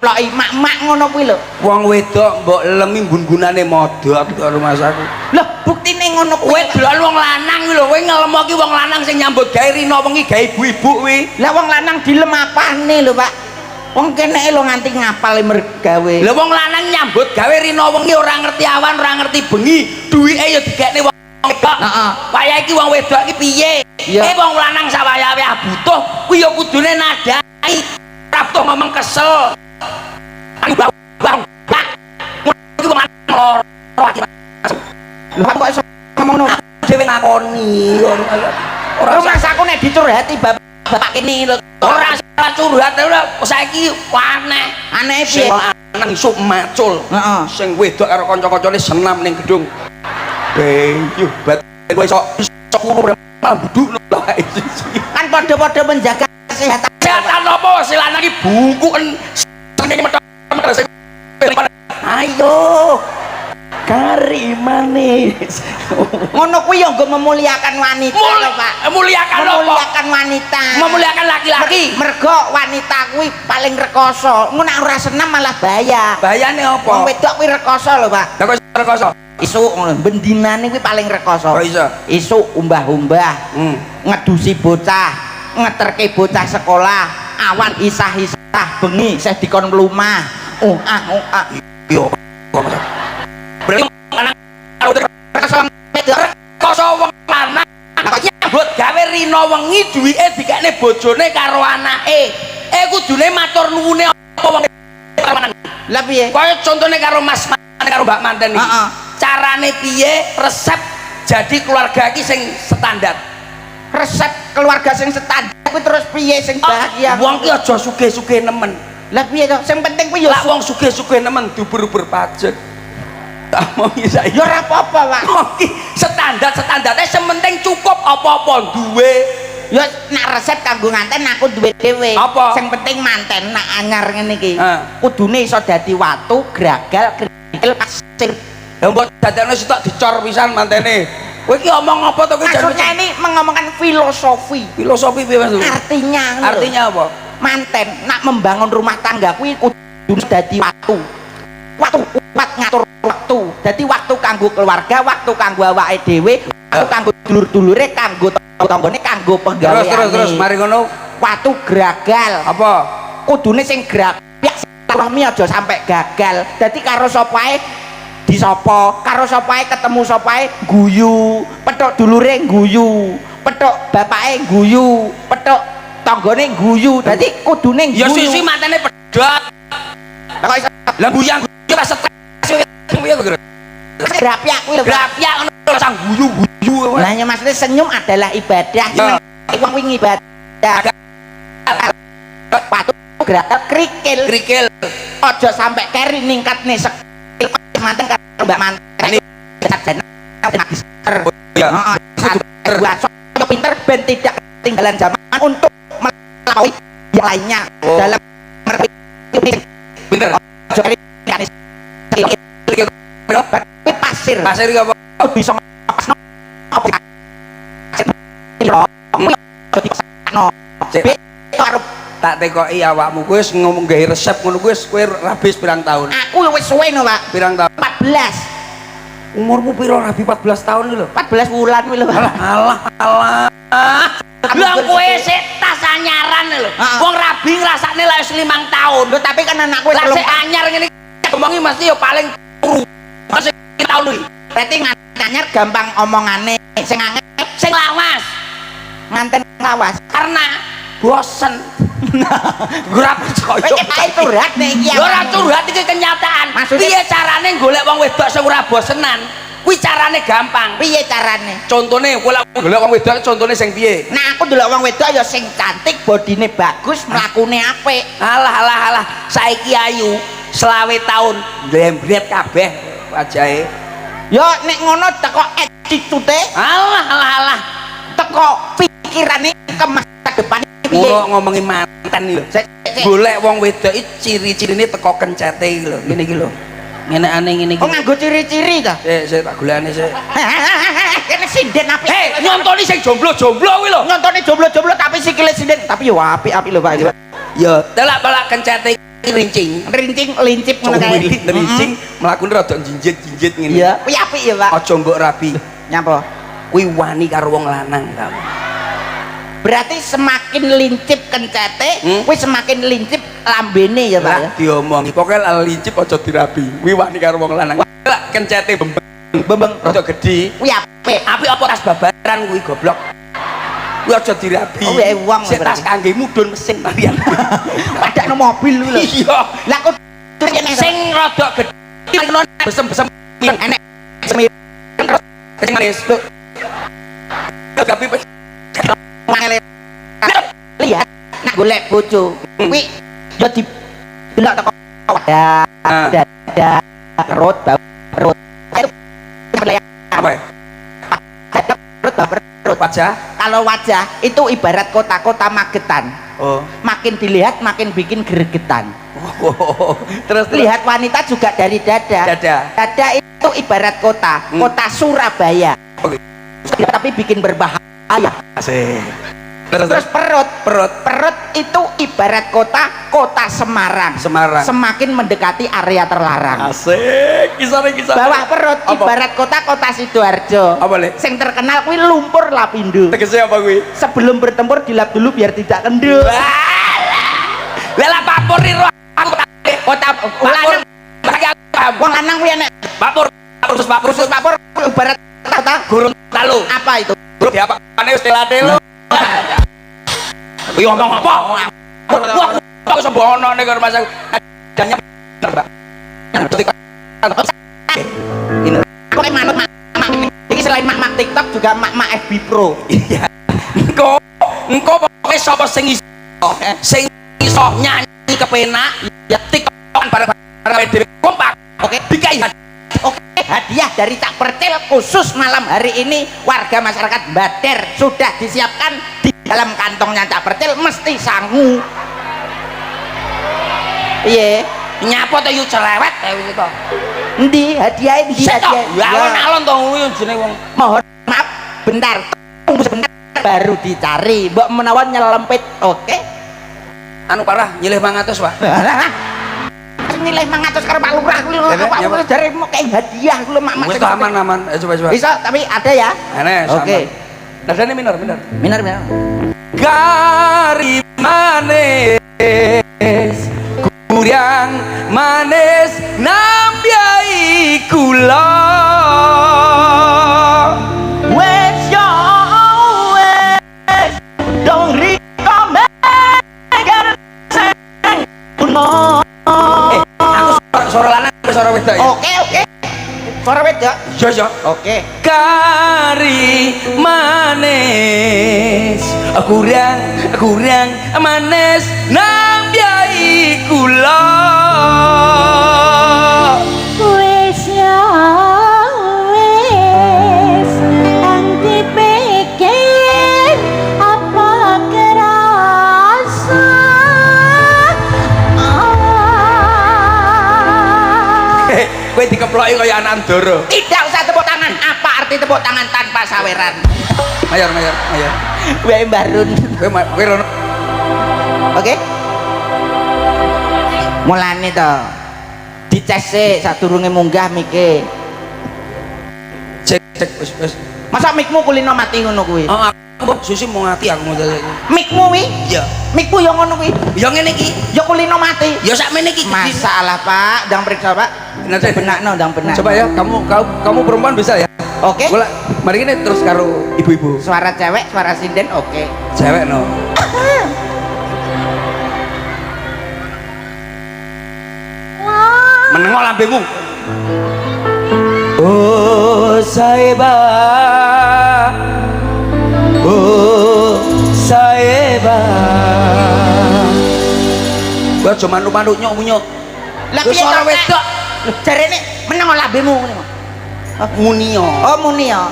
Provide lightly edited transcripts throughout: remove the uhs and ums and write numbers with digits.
loki mak-mak ngono kuwi lho. Wong wedok mbok lemi gun-gunane modot karo Mas aku. Lho, buktine ngono kuwi. Kowe delok wong lanang kuwi lho, kowe ngelemo ki wong lanang sing nyambut gawe rino wengi gawe ibu-ibu kuwi. Lah wong lanang dilem apane lho, Pak? Wong kene lho nganti ngapal mergawe. Lah wong lanang nyambut gawe rino wengi ora ngerti awan, ora ngerti bengi, duwike ya digekne wong wedok. Heeh. Wayah iki wong wedok iki piye? Wong lanang sawaya-wayah butuh kuwi ya kudune nadai. Ora butuh ngomong kesel. Bang, Pak. Iki wong lanang loro. Lho kok iso ngomongno Dhewe ngakoni. ora Mas aku nek dicurhati bapak kene lho. Ora salah curhat saiki aneh. Aneh piye? Sing lanang isuk macul. Heeh. Sing wedok karo kanca-kancane senam ning gedung. Yuh, bat kowe iso kuru malah buduk lho. Kan padha-padha menjaga kesehatan. Kesehatan apa si lanang iki bungkuken sing meter sing ayo kari manis. Ngono kuwi ya nggo memuliakan wanita lho, Pak. Muliakan apa? Memuliakan wanita. Memuliakan laki-laki. Mergo wanita kuwi paling rekoso. Ngono ora senam malah bahaya. Bahayane apa? Wong wedok kuwi rekoso lho, Pak. Lah kok rekoso? Isuk ngono, bendinane kuwi paling rekoso. Kok iso? Isuk umbah-umbah. Ngedusi bocah, ngeterke bocah sekolah, awan isah-isah bengi isih dikon mlumah. Yo. Berarti anak rekoso wong lanang nyambut gawe rino wengi duwike dikekne bojone karo anake. Kudune matur nuwune apa wong lanang. Lah piye? Kaya contone karo Mas karo Mbak Manten iki. Carane piye resep jadi keluarga iki sing standar? Resep keluarga sing standar kuwi terus piye sing bahagia? Wong ki aja sugih-sugih nemen. Lah piye to? Sing penting kuwi ya wong sugih-sugih nemen diuber-uber pajak. Tak mau isa ya ora apa-apa, Pak. Oke, standar-standarnya sementing cukup apa-apa duwe. Ya nak resep kanggo nganten aku duwe dhewe. Apa? Sing penting manten nak anyar ngene iki. Kudune iso dadi watu, gragal, kerikil, pasir. Ya mbok dadekno sitok dicor pisan mantene. Kowe iki omong apa to kowe jan? Maksudnya ini mengomongkan filosofi. Filosofi piye Mas? Artinya apa? Manten nak membangun rumah tangga kuwi kudu dadi watu. Waktu ngatur waktu. Dadi waktu kanggo keluarga, waktu kanggo awake dhewe, waktu kanggo dulur-dulure, kanggo tanggane, kanggo penggaweane. Terus mari ngono. Watu gragal. Apa? Kudune sing gragal silaturahmi aja sampai gagal. Dadi karo sapa ae disapa, karo sapa ae ketemu sapa ae guyu, petuk dulure guyu, petuk bapake guyu, petuk tanggane guyu. Dadi kudune guyu. Ya sisi matene pedhot. Lah guyang pas stres piye to, Grapyak kuwi lho. Grapyak ngono sang guyu-guyu. Lah ya maksudnya senyum adalah ibadah. Wong kuwi ibadah. Patu gragal krikil. Aja sampai keri ningkatne skill manten karo Mbak Manten. Heeh. Pinter ben tidak ketinggalan zaman untuk melampaui yang lainnya dalam Bener. Pasir apa? Bisa tak tekoki awakmu kowe wis ngomong gawe resep ngono kowe habis pirang tahun? Aku wis suwe no, Pak. Pirang tahun? 14. Umurmu piro rabi 14 tahun lho? 14 bulan kuwi lho. Alah. Lah kowe sik tas anyaran lho. Wong rabi ngrasakne lek wis 5 tahun. Lho tapi kan anakku lah sik anyar ngene ngomongi mesti ya paling turu. Masih tahun iki. Berarti anyar gampang omongane, sing angel sing lawas. Nganten lawas karena bosen. Ora percaya. Kae curhat nek iki. Ora curhat iki kenyataan. Piye carane golek wong wedok sing ora bosenan? Kuwi carane gampang. Piye carane? Contone golek wong wedok contone sing piye? Nah, aku ndelok wong wedok ya sing cantik, bodine bagus, mlakune apik. Alah. Saiki ayu 20 tahun, blembret kabeh wajahe. Ya nek ngono teko attitude. Alah. Teko pikirane ke masa depan piye? Ngono ngomongi manten lho. Golek wong wedok iki ciri-cirine teko kencete iki lho. Ngene iki lho. Ngenekane ngene iki. Oh nganggo ciri-ciri ta? Sik tak golekane sik. Kene sinden apik. Nyontoni sing jomblo-jomblo kuwi lho. Nyontoni jomblo-jomblo tapi sikile sinden, tapi yo apik-apik lho Pak. Ya, telak-telak kencete rincing lincip ngono kae. rincing mlakune rada jinjit-jinjit ngene. Iya, kuwi apik ya, Pak. Aja mbok rabi. Nyapa? Kuwi wani karo wong lanang kamu. Berarti semakin lincip kencete, kuwi semakin lincip lambene ya, Pak ya. Diomongi, pokoke lincip aja dirabi. Kuwi wani karo wong lanang. Lah kencete bembeng rada gedhe. Kuwi apik. Apik apa tas babaran kuwi goblok. Kuwi aja dirabi. Oh, wae wong. Sik tas kangge mudhun mesin Marian. Padakno mobil lho. Iya. Lah kok sing rada gedhe besem-besem enek sing manis. Tapi lihat nak golek bojo kuwi yo di delok teko ada perut perut apa ya? perut Wajah. kalau wajah itu ibarat kota-kota Magetan. Oh. Makin dilihat makin bikin gregetan. Terus Lihat wanita juga dari dada. Dada itu ibarat kota, kota Surabaya. Oke. Tapi bikin berbahaya. Asik. Terus perut itu ibarat kota Semarang. Semakin mendekati area terlarang. Asik. Kisah. Bawah perut apa? Ibarat kota Sidoarjo. Apa le? Sing terkenal kuwi lumpur lapindo. Tegese apa kuwi? Sebelum bertempur dilap dulu biar tidak kendul. Lah papur iro aku Kota lanang. Wong lanang kuwi enek papur ibarat kota gurun talu. apa itu? Bro diapakane wis tela-telo. Kuwi ngomong apa? Aku sembono nek karo Mas. Danya Mbak. Ini aku manut mak. Ini selain mak TikTok juga mak FB Pro. Iya. Engko pokoke sapa sing iso nyanyi kepenak ya TikTok bareng-bareng dhewe kompak. Oke, dikai. Oke, hadiah dari Cak Percil khusus malam hari ini warga masyarakat Bader sudah disiapkan di dalam kantongnya Cak Percil mesti sangu. Iya, Nyapa to yu cerewet wis to. Endi hadiah endi hadiah? Ya alon-alon to kuwi jenenge wong. Mohon maaf, bentar. Tunggu sebentar baru dicari. Mbok menawa nyelempit. Oke. Anu parah nyilih 500, Pak. Nilai 500 karo Pak Lurah kuwi lho dari mau kayak hadiah kuwi mak. Wis aman. Coba. Bisa tapi ada ya. Oke. Nadane minor. Minor. Gari manis kurang manis nambyai kula Wes yo wes dong riko megar sing kuno. Aku suara lanang suara wedok ya. Oke. Suara wedok. Yo. Oke. Kari manis kurang manis nambyai kula Wes ya wes anti pikir apa kerasa kowe dikeploki kaya anak ndoro. Tidak usah tepuk tangan. Apa arti tepuk tangan tanpa saweran? Mayor. Wae Barun. Kowe rono. Oke. Mulane to. Dicek sik sadurunge munggah mike. Cek wis. Masa mikmu kulino mati ngono kuwi? Oh, aku susi mau ngati aku mau dadi. Mikmu wi? Iya. Mikmu yo ngono kuwi. Ya ngene iki. Ya kulino mati. Ya sakmene iki. Masalah, Pak. Ndang periksa, Pak. Nanti Benakno, ndang benak. Coba ya, kamu perempuan bisa ya? Oke. Bola, mari ini terus karo ibu-ibu. Suara cewek, suara sinden, oke. Cewek no. Menengok lambemu. Oh saeba, gua cuma manuk nyok. Lah Terus suara wedok. Jarene meneng lambemu ngono. Munio. Oh, munio.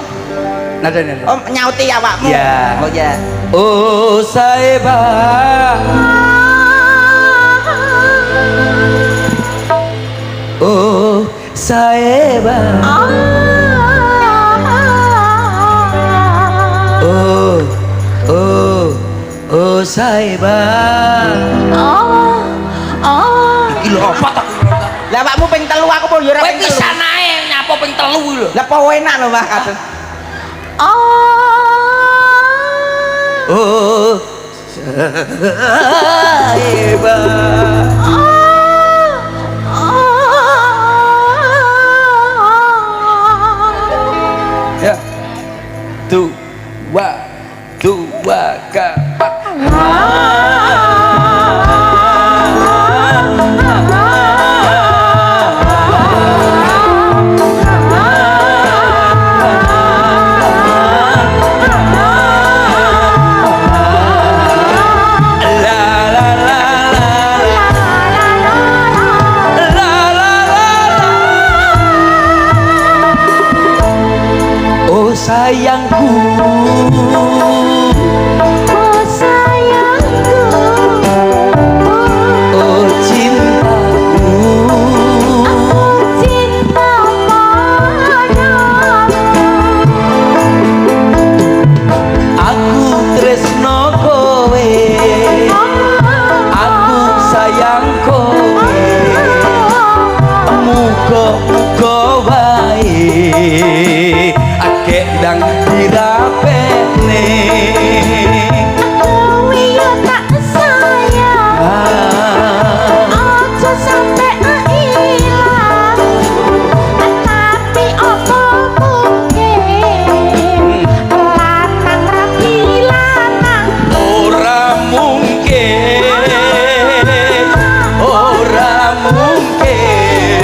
Nada. Oh, nyauti awakmu. Ya. Oh ya. Oh saeba. Oh saeba. Oh saeba. Lah awakmu ping 3 aku pun yo ora Kowe ping 3. pisan ae nyapa ping 3 lho. Lah apa enak lho Mbah kadang. Oh. Ya. Dua, keempat. Oh sayangku, Oh sayangku, oh cintaku, aku cinta padamu. aku tresno kowe, aku sayang kowe, muga-muga wae akeh ndang dirapene. Aku yo tak sayang, aja sampe ilang. Tapi apa mungkin lanang rapi lanang. Ora mungkin, ora mungkin,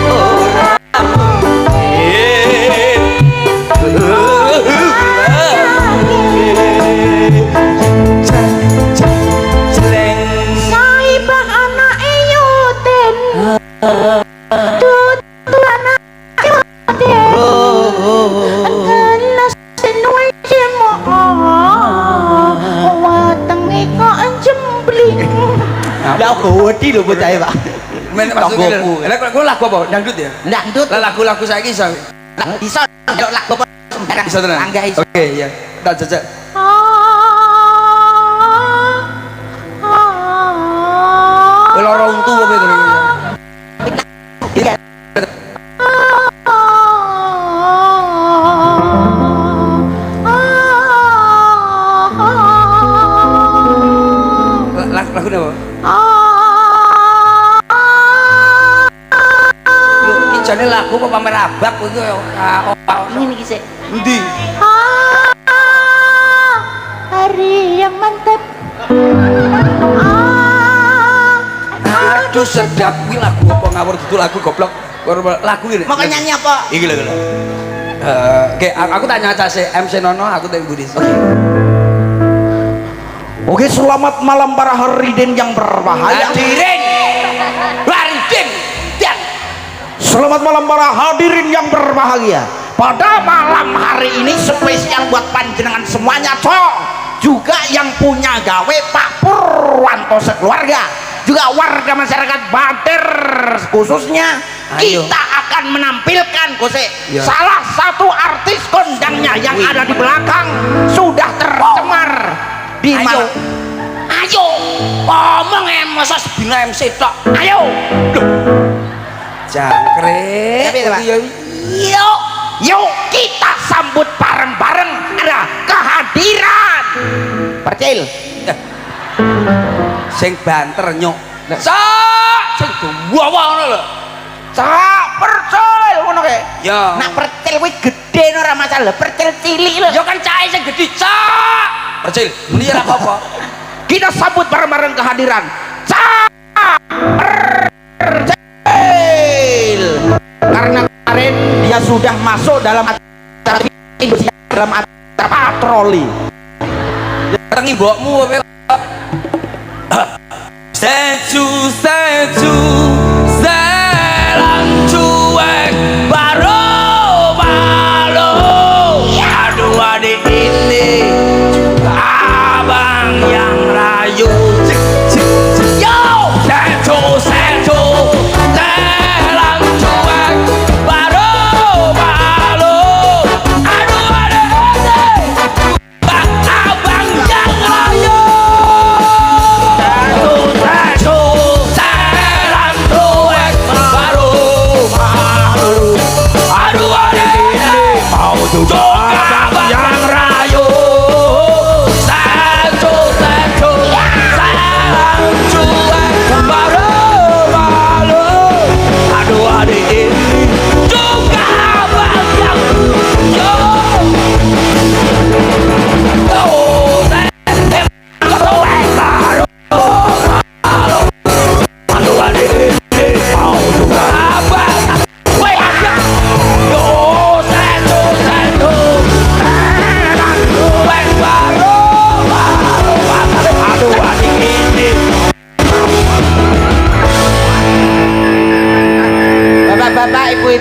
ora mungkin. Saibah anake Yudin, Dudu anake Yudin. Genes sinuwe cemooh, wetenge kok jembling. Lah godi lho bocah Pak. Men maksudnya lha kok lagu apa? Dangdut ya? Dangdut. Lah lagu-lagu saiki iso. Iso ndelok lagu apa sembarang. Iso tenan. Angga iso. Oke, ya. Tak jajak. Loro untu apa itu? Lagu apa? Lu jane lagu apa pamer abak kuwi Ini iki sik. endi? Hari yang mantap. Aduh sedap kuwi lagu apa ngawur dudu lagu goblok. Lagu ini. Mau nyanyi apa? Iki lho. Oke, aku tanya aja sih MC Nono, aku tanya Budi. Oke, selamat malam para hadirin yang berbahagia. Hadirin. Hadirin. Dan Selamat malam para hadirin yang berbahagia. Pada malam hari ini spesial buat panjenengan semuanya, cok. Juga yang punya gawe Pak Purwanto sekeluarga. Juga warga masyarakat Banter khususnya. Ayo. Kita akan menampilkan Ya. salah satu artis kondangnya yang ada di belakang sudah tercemar di Ayo. mana? Ayo. Ngomong masa sebina MC tok. Ayo. Jangkrik. Siapa itu, Pak? Yuk. Yuk kita sambut bareng-bareng ada kehadiran Percil. Sing banter nyok. Sak, sing duwawa ngono lho. Cak Percil ngono kae. Ya. Nak Percil kuwi gede ora masalah, Percil cilik lho. Ya kan cahe sing gedhe, Cak. Percil, muni ora apa-apa. Kita sambut bareng-bareng kehadiran Cak Percil. Karena kemarin dia sudah masuk dalam acara Indonesia dalam acara patroli. Tengi mbokmu apa? Seju selang cuek baro balo. Aduh adik ini abang yang rayu. Yo, seju selang cuek baro balo. Aduh adik ini abang yang rayu.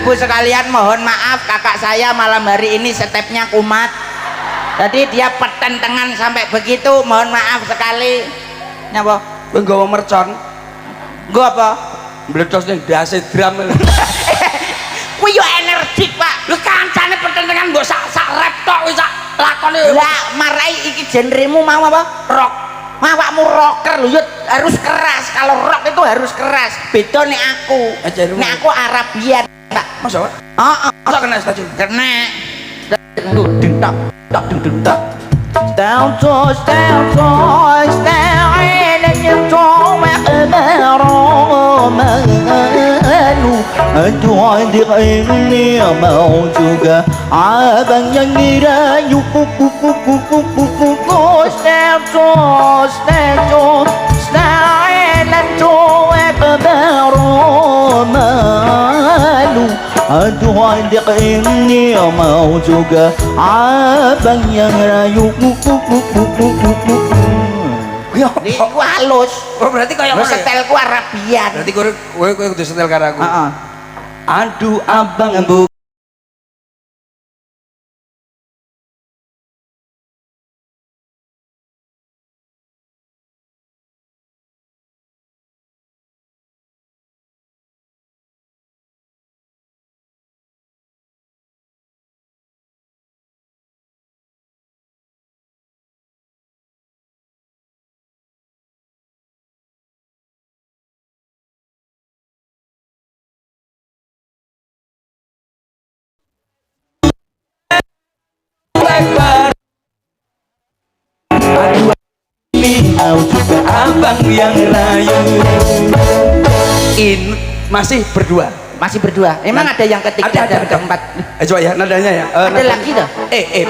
ibu sekalian, mohon maaf kakak saya malam hari ini stepnya kumat. Jadi dia petentengan sampai begitu, mohon maaf sekali. Nyapa? Kowe nggawa mercon. Nggo apa? Meledos ning dase drum. Kuwi yo energik, Pak. Lho kancane pertentangan mbok sak rap tok wis sak lakone. Lah marai iki genremu mau apa? Rock. Awakmu rocker lho, yo harus keras. Kalau rock itu harus keras. Beda nek aku. Nek aku Arabian, Pak. Masa Pak? Heeh. Masa kena stasiun? Kena. Ding tak tak ding tak. Down toes, and you draw my أتعذر إني موتك عابا ينيرا أتعذر إني موتك عابا ينيرا Ini ku halus. Oh berarti kayak apa? Setelku Arabian. Berarti kowe kudu setel karo aku. Heeh. Aduh abang bu. Abang yang rayu. Masih berdua. Masih berdua. Emang ada yang ketiga, ada keempat. Coba ya nadanya ya. Ada lagi dah.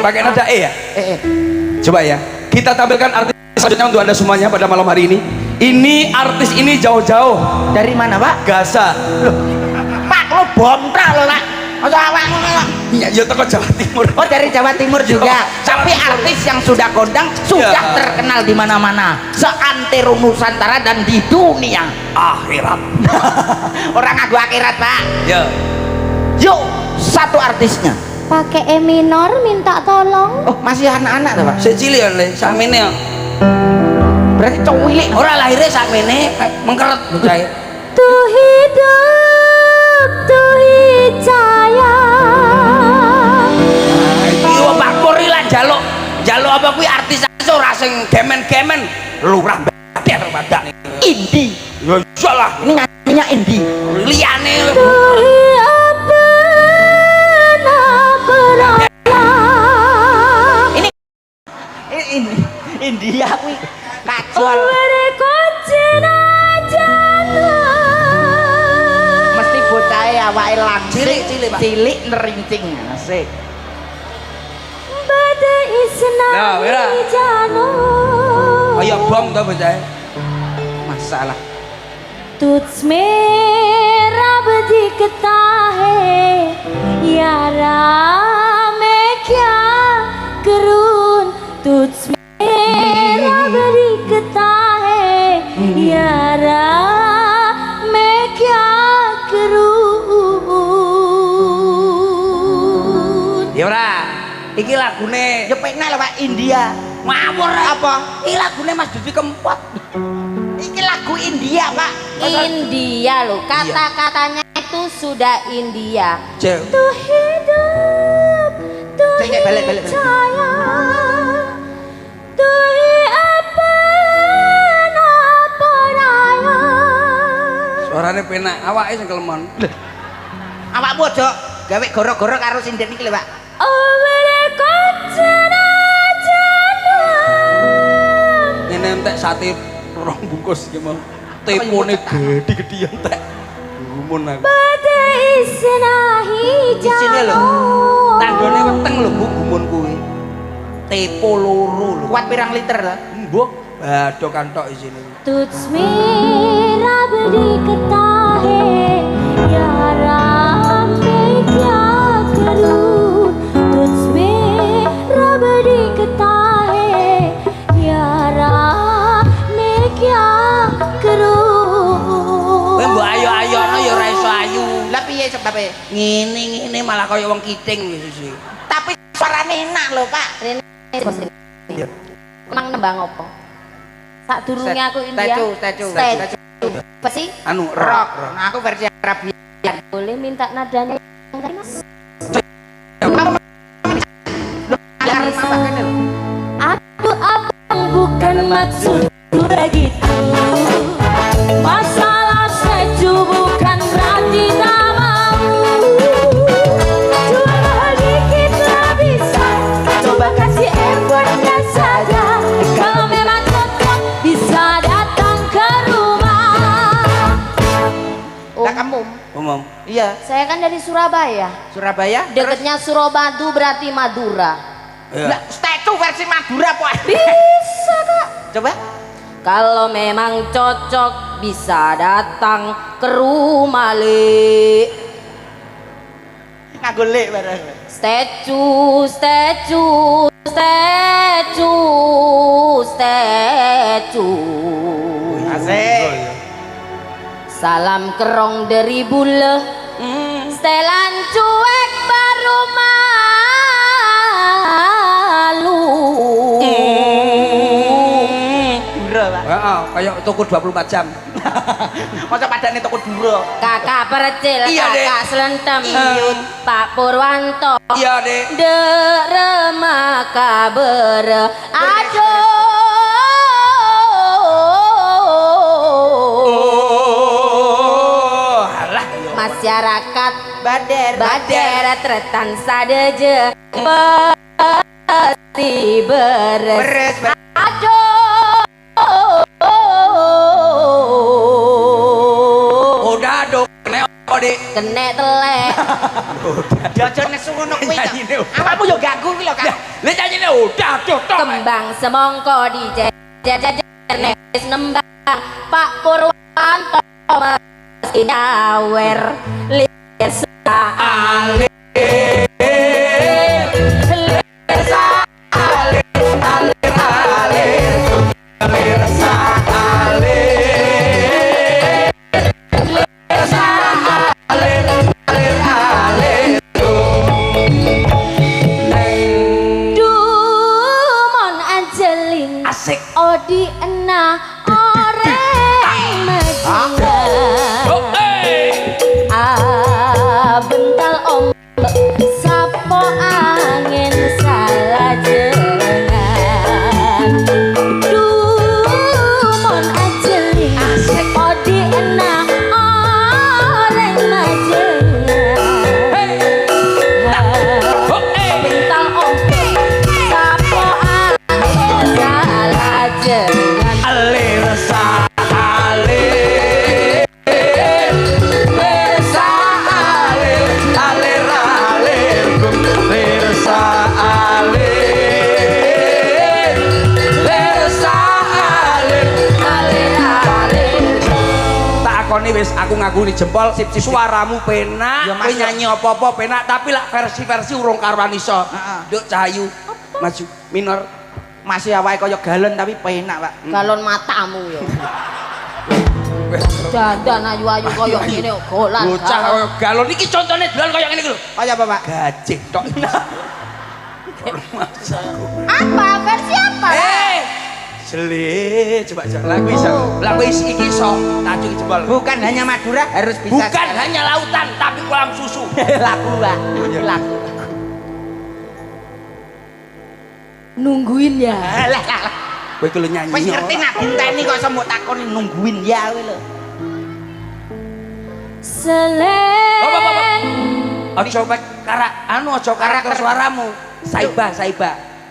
Pakai nada E ya. Coba ya. Kita tampilkan artis selanjutnya untuk Anda semuanya pada malam hari ini. Ini artis ini jauh-jauh. Dari mana, Pak? Gasa. Loh, Pak, lo bontra lo, Pak. Masa awak ngono kok. Iya, ya teko Jawa Timur. Oh, dari Jawa Timur juga. Tapi artis yang sudah kondang sudah terkenal di mana-mana. Seantero Nusantara dan di dunia akhirat. Orang ngaku akhirat, Pak. Ya. Yuk, satu artisnya. Pakai E minor minta tolong. Oh, masih anak-anak tuh, Pak. Sik cilik ya, Le. Sakmene ya. Berarti cuwilik. Ora lahirnya sakmene, mengkeret bocah. Tuh hidup, tuh hijaya. Iya Pak Puri lah jaluk apa kuwi artis ora sing gemen-gemen lurah badan badak Indi. ya iyalah Ini nyanyinya Indi. liyane Tuh apa ini India kuwi kacau. Mesti bocahe awake langsing Cilik, Pak. cilik nerincing asik. Ya, Wira. Ayo bom to bocah. Masalah. तुझ में रब दिखता है यारा मैं क्या करूं तुझ में रब दिखता है यारा मैं क्या करूं. Ya ora. Iki lagune Ya penak lho Pak India. ngawur apa? Iki lagune Mas Didi Kempot. Iki lagu India, Pak. India loh, kata-katanya itu sudah India. Cek. Tuh hidup, tuh Cek, balik. hijaya, tuh apa raya. Suarane penak, awake sing kelemon. Awakmu aja gawe goro-goro karo sinden iki lho, Pak. Oh mereka Ngene entek sate rong bungkus iki mau. Tepone gede-gedean entek. Gumun aku. pada isnahi Di sini lho. jano. Tandone weteng lho Bu gumun kuwi. Tepo loro lho. Kuat pirang liter lho. Mbok badho kantok isine. तुझ में रब दिखता है यारा मैं क्या करूं तुझ में रब दिखता है यारा मैं क्या करूं. Kowe mbok ayo-ayono ya ora iso ayu. Lah piye sebabe. Ngene malah kaya wong kiting wis sih. Tapi suarane enak lho, Pak. Rene bos. Emang nembang apa? Sak durunge aku India. Statue. Apa sih? Anu Rock. Nah, aku versi Arabia. Boleh minta nadanya dari Mas? Aduh abang bukan maksudku begitu. Masalah seju bukan berarti tak mau. Cuma dikit lah bisa. Coba kasih effortnya saja. Kalau memang cocok bisa datang ke rumah. Lah kamu? Umum. Iya, Saya kan dari Surabaya. Surabaya. Deketnya Suramadu berarti Madura. Lah, statue versi Madura, Pak. Bisa kak. Coba. Kalau memang cocok bisa datang ke rumah Le. Nganggo lek bareng. Statue. Asik. Salam kerong dari bule. Setelan cuek baru malu. Dura, Pak. Heeh, kaya toko 24 jam. Masa padane toko dura. Kakak percil, Iya, Dek. kakak selentem, Pak Purwanto. Iya, Dek. Derema kabar. Aduh. Oh, alah. Masyarakat Bader. tretan sadeje pasti beres. Beres. Aduh. Udah dong, kene apa, Dik? Kene telek. Jajan nesu ngono kuwi. Nyanyine udah. Awakmu yo ganggu kuwi lho, Kak. Lah nyanyine udah tok. Kembang semongko di jajajan wis nembang Pak Purwanto meski nyawer lir saale Dumon anjeling Asik. Odi ena orang majinga Oke. bental ombak sapo angin salah jenengan Dumon anjeling Odi ena orang majinga bental ombak sapo angin salah jenengan Alir salir. Bersa alir, alir alir, bersa alir. Bersa alir, alir alir. Tak akoni wis aku ngaguni jempol, suaramu penak, Ya, Mas. kowe nyanyi apa-apa penak, tapi lah versi-versi urung karuan iso. Heeh. Nduk Cahayu maju minor. Masih awake kaya galon tapi penak, Pak. galon matamu ya dandan ayu-ayu koyo ngene golan Bocah kaya galon iki contone dolan kaya ngene iki lho. Kaya apa, Pak? Gajih tok. apa versi apa Sele, coba lagu iso. Lagu iki iso tajuk jempol. Bukan hanya Madura, harus bisa. Bukan hanya lautan tapi kolam susu. lagu, Pak. iya. Lagu. nungguin ya Lah. Kowe iki lho nyanyi. Wis ngerti nak dinteni kok semuk takoni nungguin ya kowe lho. selen Ojo karak anu aja karakter suaramu. Saiba.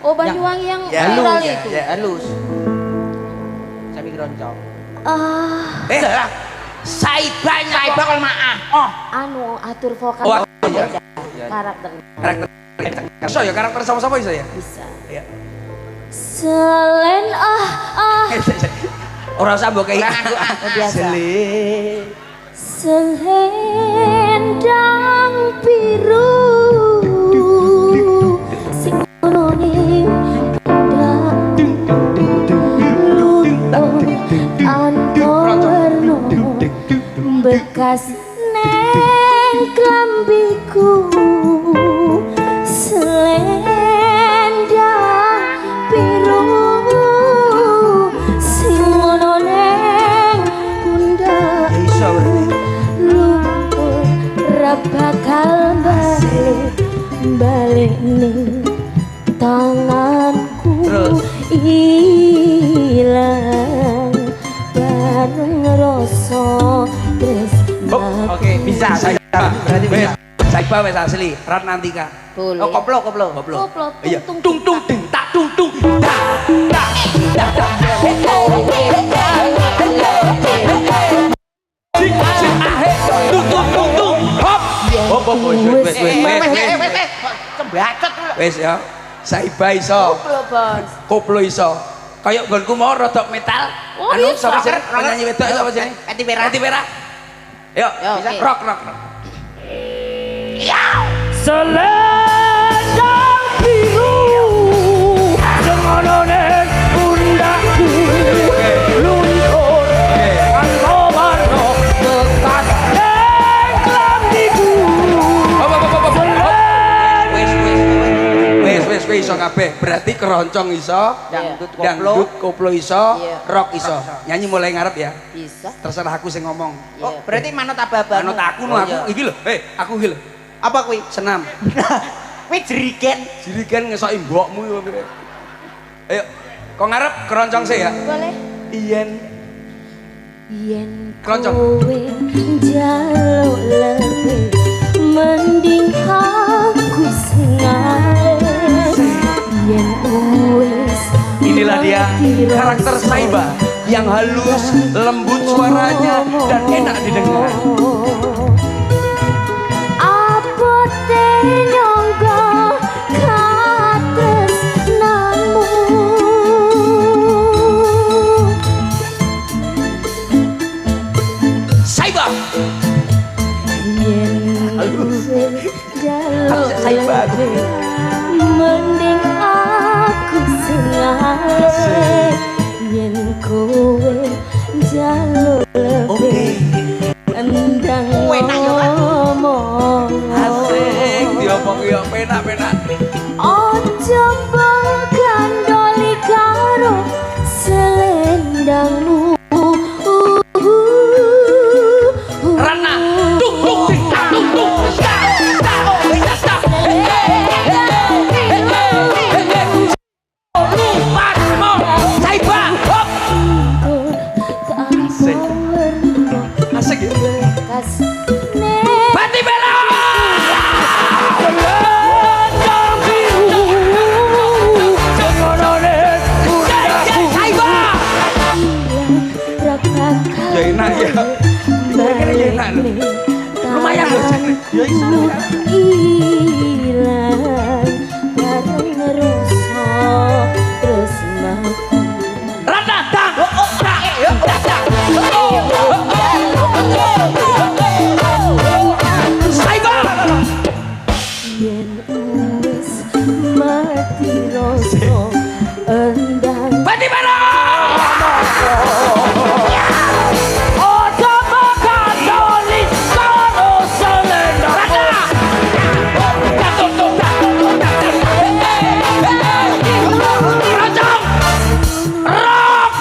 oh Banyuwangi yang Ya, viral ya, itu ya. Halus. Sapi keroncong. Saibanya Saiba kok maah. Oh, anu atur vokal Oh, iya. beda karakter karakter. Iso ya karakter sama-sama iso ya? bisa Iya. selen Ora usah mbok kei. biasa Sele. selendang biru sing ono ning luntur tanpa werna bekas nek klambiku selendang biru sing ono neng pundak iso lumpur ra bakal balik ning tanganku Terus? ilang bareng rasa tresnaku. Oke, bisa. Berarti bisa. Saiba wis asli, Ratnantika. Boleh. Oh, koplo. Koplo. Koplo, Iya. tung, Tung tung ding tak tung tung. Tak tak tak tak. Sing sing ahe tung tung tung tung. Hop. Hop hop wis. Cembacot lu. Wis ya. Saiba iso. Koplo, Bos. Koplo iso. Kayak nggonku mau rodok metal. Oh, Anu bisa. sapa jeneng penyanyi wedok sapa jeneng? Eti Vera. Eti Vera. Yo, Yo, bisa oke. rock. Selendang biru semonone pundakku luntur warna bekas klambiku Wis iso kabeh. Berarti keroncong iso, dangdut koplo iso, Iya. rock iso. Nyanyi mulai ngarep ya. Bisa. Terserah aku sing ngomong. Oh, berarti manut abah-abah. Manut aku no aku iki lho. Aku iki lho. Apa kuwi? Senam. Kuwi jerigen. Jiriken ngesoki mbokmu yo. Ayo, kok ngarep keroncong sih ya? Boleh. Yen Yen Keroncong. kowe njaluk lebih mending aku sing ae. Yen wis inilah dia mati karakter rasa Saiba yang halus, lembut suaranya dan enak didengar. Apa nyangka kates namu Saiba. yen wis jaluk Saiba. lebih mending aku sing ae. Yen kowe jaluk lebih endang Enak ya, Pak. ngomong Asik, diomong yo penak-penak. ojo gandoli karo selendangmu Rana, tung tung ting tak tung tung. Tak. Luparmu, Saiba. Hop. Asik. Asik ya. Bati merah. selendang biru semonone Saiba. Ya enak ya. Kira-kira ya enak loh. Lumayan loh, Jan. Ya iso. Ilang bareng rasa tresnaku. Rana, tak. Saiba. Yen wis mati rasa endang Bati merah. ojo gandoli karo selendang Keroncong. Rock.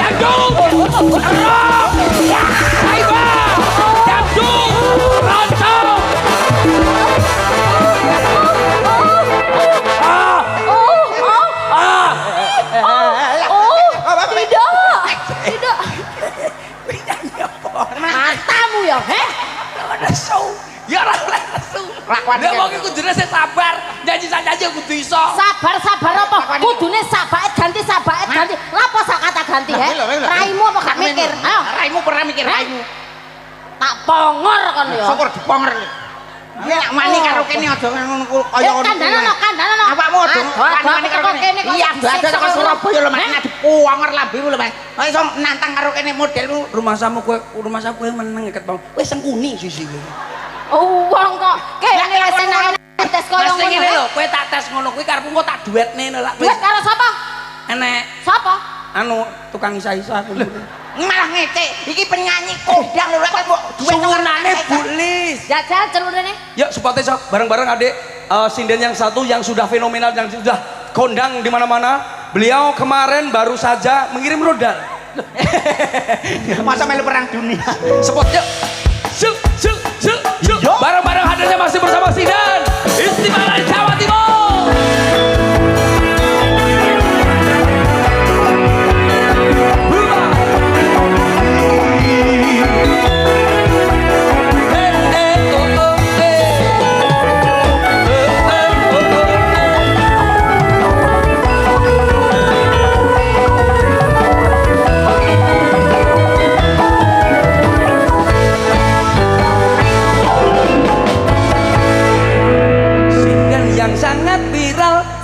Dangdut. Rock. Saiba. Dangdut. Keroncong. matamu ya heh Nesu. Ya ora nesu. Kelakuan Lah iki. wong iki kudune sing sabar. Nyanyi saja kudu iso. sabar apa kudune sabake ganti lapo sak kata ganti he raimu apa gak mikir ayo Raimu pernah mikir raimu. tak pongor kon ya Syukur diponger. Nek wani karo kene aja ngono kaya ngono. kandhane Awakmu aja wani karo kene. Iya, aja karo Surabaya lho, Mas. Diponger lambemu lho, Mas. Kok iso nantang karo kene modelmu. Rumah saku kowe meneng iket bang. Wis sengkuni sisi kowe. wong kok kene wis seneng tes koyo Mas ngene ngono lho, kowe tak tes ngono kuwi karepku kok tak duetne lho lak. duit karo sapa Enek sapa anu tukang isa-isa kuwi. malah ngece. Iki penyanyi kondang lho kan mbok duwe Suwunane Bulis. Jajal celurene. Yuk supportin sok bareng-bareng adik. Sinden yang satu yang sudah fenomenal, yang sudah kondang di mana-mana. Beliau kemarin baru saja mengirim rudal. Masa melu perang dunia. Spot yuk. Yuk. Bareng-bareng hadirnya masih bersama Sinden Istimewa Jawa Timur.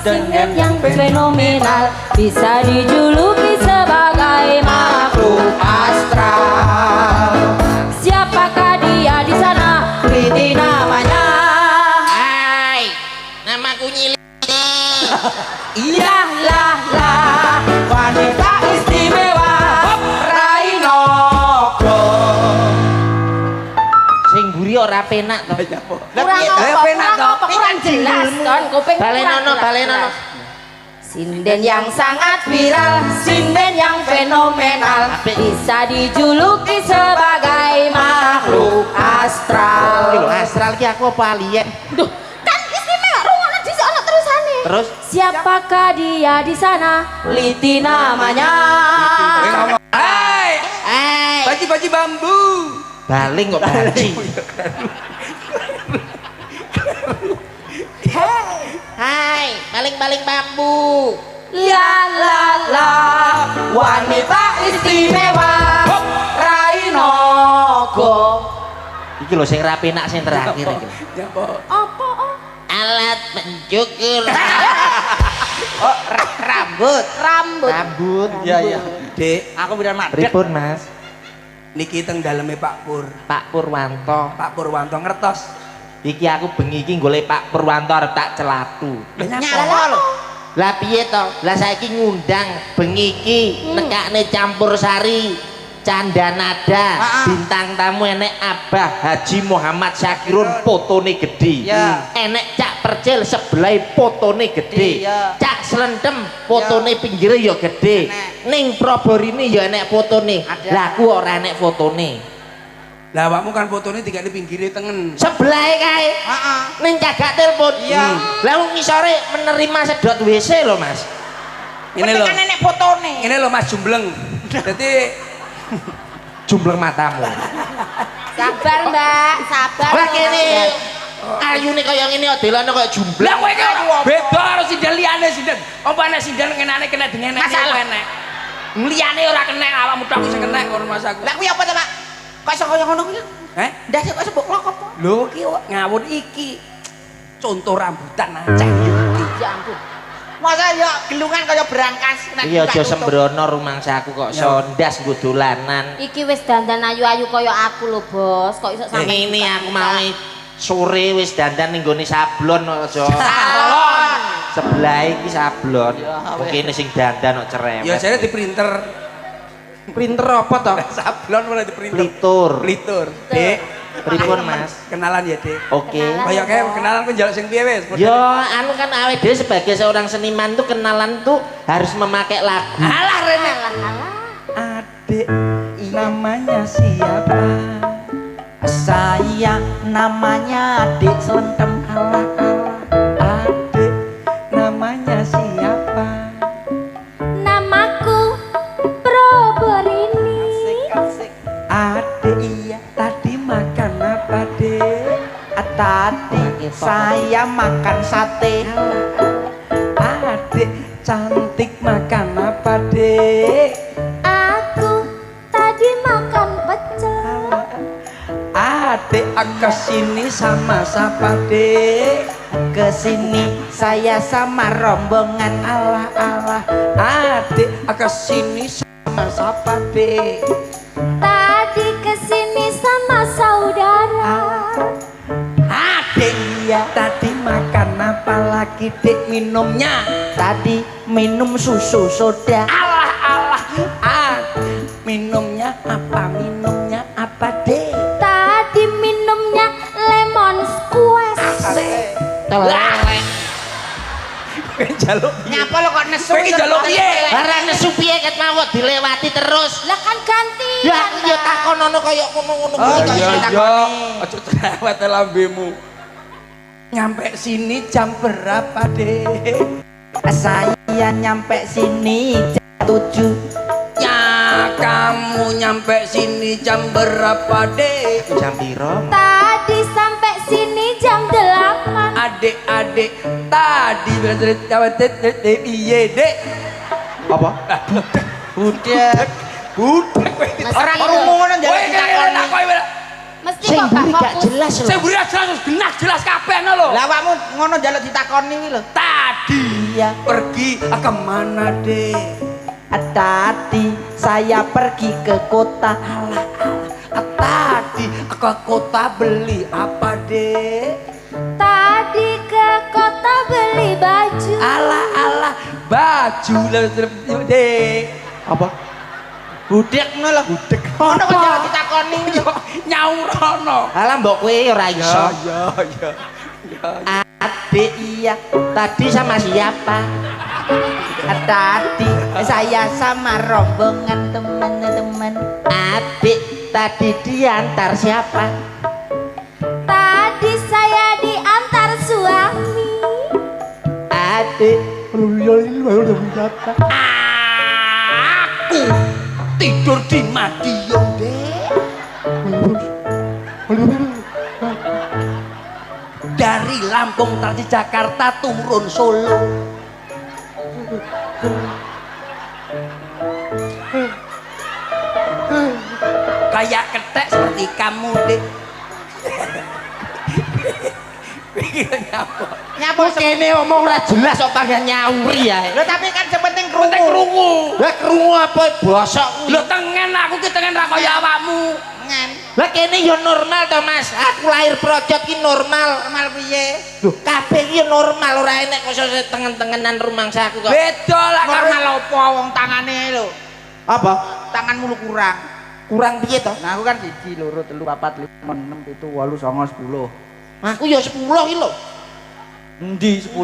Sinden yang fenomenal bisa dijuluki sebagai makhluk astral. Siapakah dia di sana? Kriti namanya. Hai, namaku Nyili. Iya lah, wanita istimewa Rainogo. Sing mburi ora penak to. Kurang jelas kan kuping. Balenono. Sinden yang sangat viral, sinden yang fenomenal, bisa dijuluki sebagai makhluk astral. Lho astral ki aku apa alien? Duh, kan istimewa rungono dhisik ana terusane. Terus Siapakah dia di sana? Liti namanya. Hai, eh baji bambu. baling kok baji. Hai, baling-baling bambu. La, wanita istimewa Rainogo. Iki lho sing ra penak sing terakhir iki. Apa? Alat pencukur. Oh, rambut. Rambut. Iya. Dek, Aku bidan madhep. Pripun, Mas? niki teng daleme Pak Pur. Pak Purwanto. Pak Purwanto ngertos. Iki aku bengi iki golek Pak Purwanto arep tak celatu. Nyapa lho? Lah piye to? Lah saiki ngundang bengi iki nekakne campur sari Candanada. Bintang tamu enek Abah Haji Muhammad Syakirun fotone gede. Enek Cak Percil sebelah fotone gede. Cak Slendem fotone pinggire ya gede. Ning Proborini ya enek fotone. Lah aku ora enek fotone. Lah awakmu kan fotone digane pinggire tengen. Sebelahe kae. Heeh. Ning cagak telepon. Iya. Lah wong ngisore menerima sedot WC lho, Mas. Ini lho. Kan nenek fotone. Ini lho Mas Jumbleng. Dadi Jumbleng matamu. Sabar, Mbak. Sabar. Lah kene ayune kaya ngene delane kaya jumbleng. lah kowe iki beda karo sinden liyane sinden. Apa nek sinden ngenane kena dengene Masalah. enek. Liyane ora kena awakmu tok sing kena karo Mas aku. Lah kuwi apa to, Pak? Kok iso kaya ngono kuwi? Ndas kok sebok klok apa? Lho iki ngawur iki contoh rambutan Aceh iki. Ya ampun. Masa ya gelungan kaya berangkas. Iya aja sembrono rumangsaku kok sondas nggo dolanan. Iki wis dandan ayu-ayu kaya aku lho, Bos. Kok iso sampe Ini aku mau sore wis dandan ning gone sablon kok aja. salon. Sebelah iki sablon. Mungkin sing dandan kok cerewet. Ya jare di printer. Printer apa to? Sablon mulai di printer. Plitur. Dek, Pripun, Mas? kenalan ya, Dek. Oke. Kaya kayak kenalan ku njaluk sing piye wis? Ya, anu kan awake dhewe sebagai seorang seniman tuh kenalan tuh harus memakai lagu. Alah Rene. Adik namanya siapa? Saya namanya Adik Selendem. Adik namanya siapa? Namaku Proborini. Adik iya tadi makan apa, Dek? Tadi saya makan sate. Adik cantik makan apa, Dek? Aku tadi makan pecel. Adik kesini sama siapa, Dek? Kesini saya sama rombongan. Alah. Adik kesini sama siapa, Dek? Tadi kesini sama saudara. Adik iya tadi makan apa lagi, Dek? Minumnya tadi minum susu soda. Alah. Minumnya apa minumnya apa deh? Tadi minumnya lemon squash. Telek. Jaluk Nyapa lo kok nesu? Kowe iki njaluk piye? Ora nesu piye ket mau dilewati terus. Lah kan gantian. Ya iya takonono kaya ngono-ngono Oh kuwi kok iya iso iya, takoni. aja cerewet lambemu. Nyampe sini jam berapa deh? Saya nyampe sini jam 7. Ya kamu nyampe sini jam berapa deh? Jam piro? Tadi sampai sini jam 8. Adik-adik tadi iya dek. Apa? Budak. Budak. Orang krungu ngono Kowe njaluk kene tak ditakoni. kowe. Mesti Sing kok buri gak gak fokus. jelas lho. Saya beri jelas genah jelas kabeh lho. Lah awakmu ngono njaluk ditakoni kuwi lho. Tadi Iya. pergi kemana deh? Tadi saya pergi ke kota. Tadi ke kota beli apa deh? Tadi ke kota beli baju. Ala baju deh. Apa? Budak ngono lho. Budak. Ngono kok njaluk ditakoni kuwi lho. Nyaurono. Alah mbok kowe ora iso. Ya. Adik iya. Tadi sama siapa? Tadi saya sama rombongan teman-teman. Adik tadi diantar siapa? Tadi saya diantar suami. Adik Aku tidur di Madiun deh. Dari Lampung Trans Jakarta turun Solo. Kayak ketek seperti kamu deh. nyapa kene omong ora jelas kok panggen nyauri ya. Lho tapi kan sepenting krungu. Penting krungu. Lah krungu apa bosok kuwi? Lho tengen aku ki tengen ra kaya awakmu. Ngen. Lah kene yo normal to Mas. Aku lahir projot ki normal. Normal piye? Lho kabeh ki yo normal ora enek kok tengen-tengenan rumangsa aku kok. Beda lah Normal apa wong tangane lho. Apa? Tanganmu lu kurang. Kurang piye to? Nah aku kan 1 2 3 4 5 6 7 8 9 10. Aku ya 10 ki lho. Endi 10?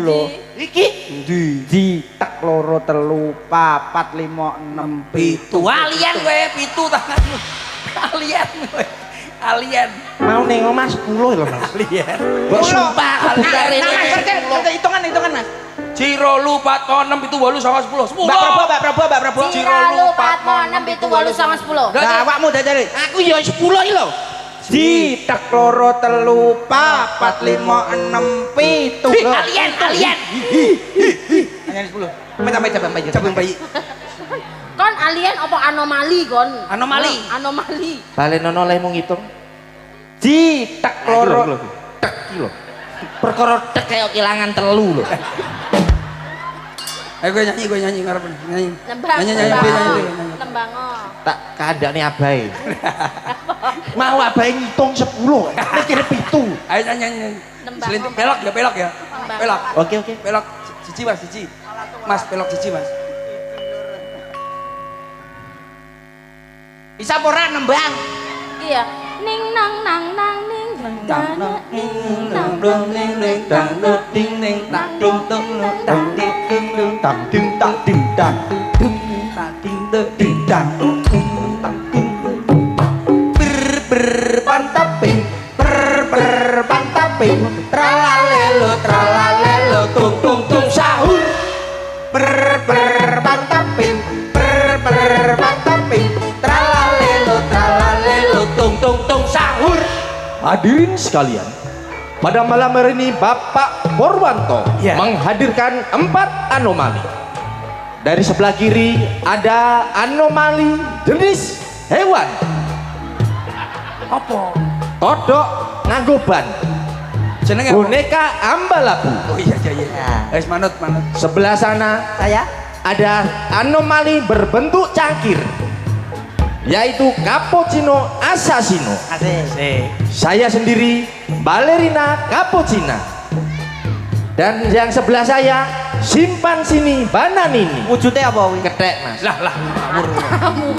Iki? Endi? Di tek 2 3 4 5 6 Pitu alien kowe pitu tanganmu. Alien kowe. Alien. Mau ning omah 10 lho Mas. Alien. Mbok sumpah aku buka rene. Mas, hitungan Mas. Ciro lu 4 6 itu 8 9 10. 10. Mbak Prabu. Ciro lu 4 6 7 8 9 10. Lah awakmu jajare. Aku ya 10 iki lho. Di tek 2 3 4 5 6 7. Alien. Hanya 10. Sampai cabang bayi. Kon alien apa anomali kon? Anomali. Anomali. Balenono lemu ngitung. Di tek 2 tek iki lho. Perkara tek kaya kelangan telu lho. Ayo gue nyanyi ngarep nyanyi. Nembang. Nyanyi. Nembang. Tak kandakne abahe. Mau abahe ngitung 10. Mikir 7. Ayo nyanyi. Nembang. Selinting belok ya. Nembang. Belok. Oke. Belok. Cici Mas, cici. Mas belok cici Mas. Bisa ora nembang? Iya. Ning nang nang nang ning nang nang ning nang nang ning ning dang ding ding tak ding tung dang ding ding ding tak ding tak ding dang ding tak ding ding dang tak ding ber pantaping ber pantaping tralalelo tung tung tung sahur ber pantaping ber pantaping tralalelo tung tung tung sahur. Hadirin sekalian, pada malam hari ini Bapak Purwanto menghadirkan 4 anomali. Dari sebelah kiri ada anomali jenis hewan. Apa? Kodok nganggo ban. Jenenge apa? Boneka ambalabu. Oh iya. Wis manut. Sebelah sana Saya ada anomali berbentuk cangkir, yaitu cappuccino assassino. asik. Saya sendiri balerina cappuccina. Dan yang sebelah saya simpan sini banan ini. Wujudnya apa wi? Kethek Mas. Lah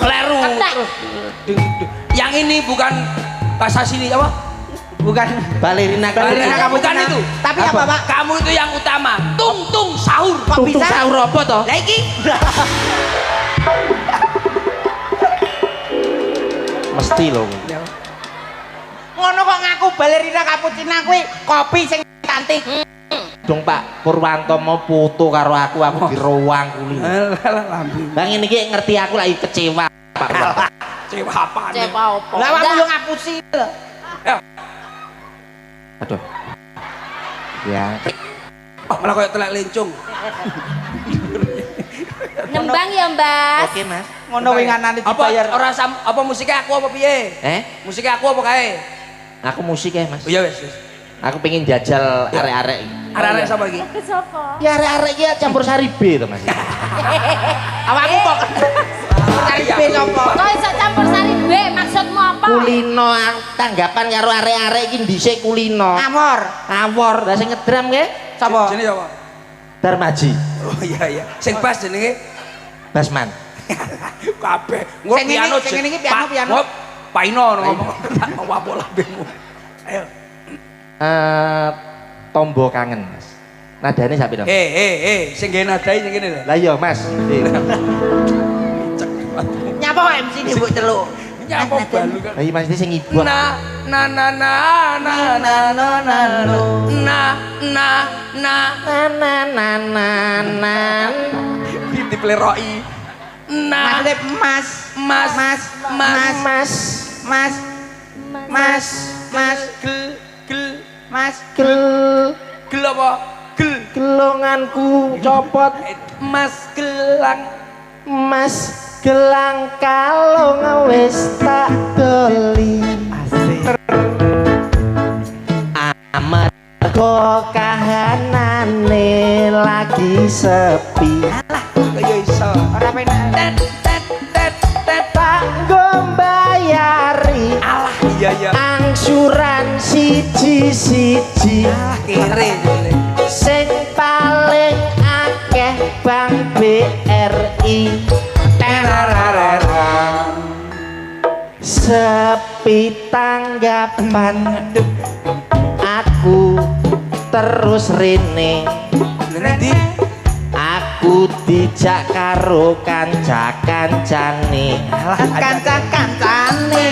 keliru. Yang ini bukan bahasa sini apa? Bukan Balerina Balerina bukan itu. Tapi apa Pak? Kamu itu yang utama. Tung sahur. Kok Tutung bisa? sahur apa toh? Lah iki Mesti loh. Ngono kok ngaku balerina cappuccino kuwi kopi sing cantik. Dong Pak Purwanto mau foto karo aku dirowang kuli. Bang ini ki ngerti aku lagi kecewa Pak Purwanto. Cewa apa? Cepa opo? Lah awakmu yo ngapusi lho. Aduh. Ya. Oh, malah kayak telek lencung. Nembang ya Mbak. Oke Mas. Ngono winganane Apa dibayar. apa musiknya aku apa piye? Musiknya aku apa kae? Aku musik ya Mas. Oh iya wis. Aku pengen jajal arek-arek. Arek-arek sapa iki? Sopo? Ya arek-arek iki campur sari B to Mas. Awakmu kok cari B sapa? Kok iso campur sari B? Maksudmu apa? Kulino tanggapan karo arek-arek iki dhisik kulino. Amor. Awor, lah sing ngedram nggih Sapa? Jenenge apa? Darmaji. Oh iya. Sing bass jenenge Basman. kabeh. Sing ini piano. Paino ngomong. Tak mau apa lambemu. Ayo. Tombo kangen Mas. Nadane sampe to? Sing ngene nadai sing ngene lho. Lah iya Mas. Nyapa kok MC ini mbok celuk? Nyapa balu kan. Lah iya Mas iki sing ibu. Na dipleroi. Maksudnya mas Gel apa? Gel. Gelonganku copot Mas gelang. Mas gelang kalong wis tak doli. Amarga kahanane lagi sepi. Kaya iso. ora penak. Tak gombayari Alah iya. angsuran siji-siji. Kere jane. Sing paling akeh Bank BRI. Sepi tanggapan aku terus rene. Nanti Aku dijak karo kanca-kancane Kanca-kancane.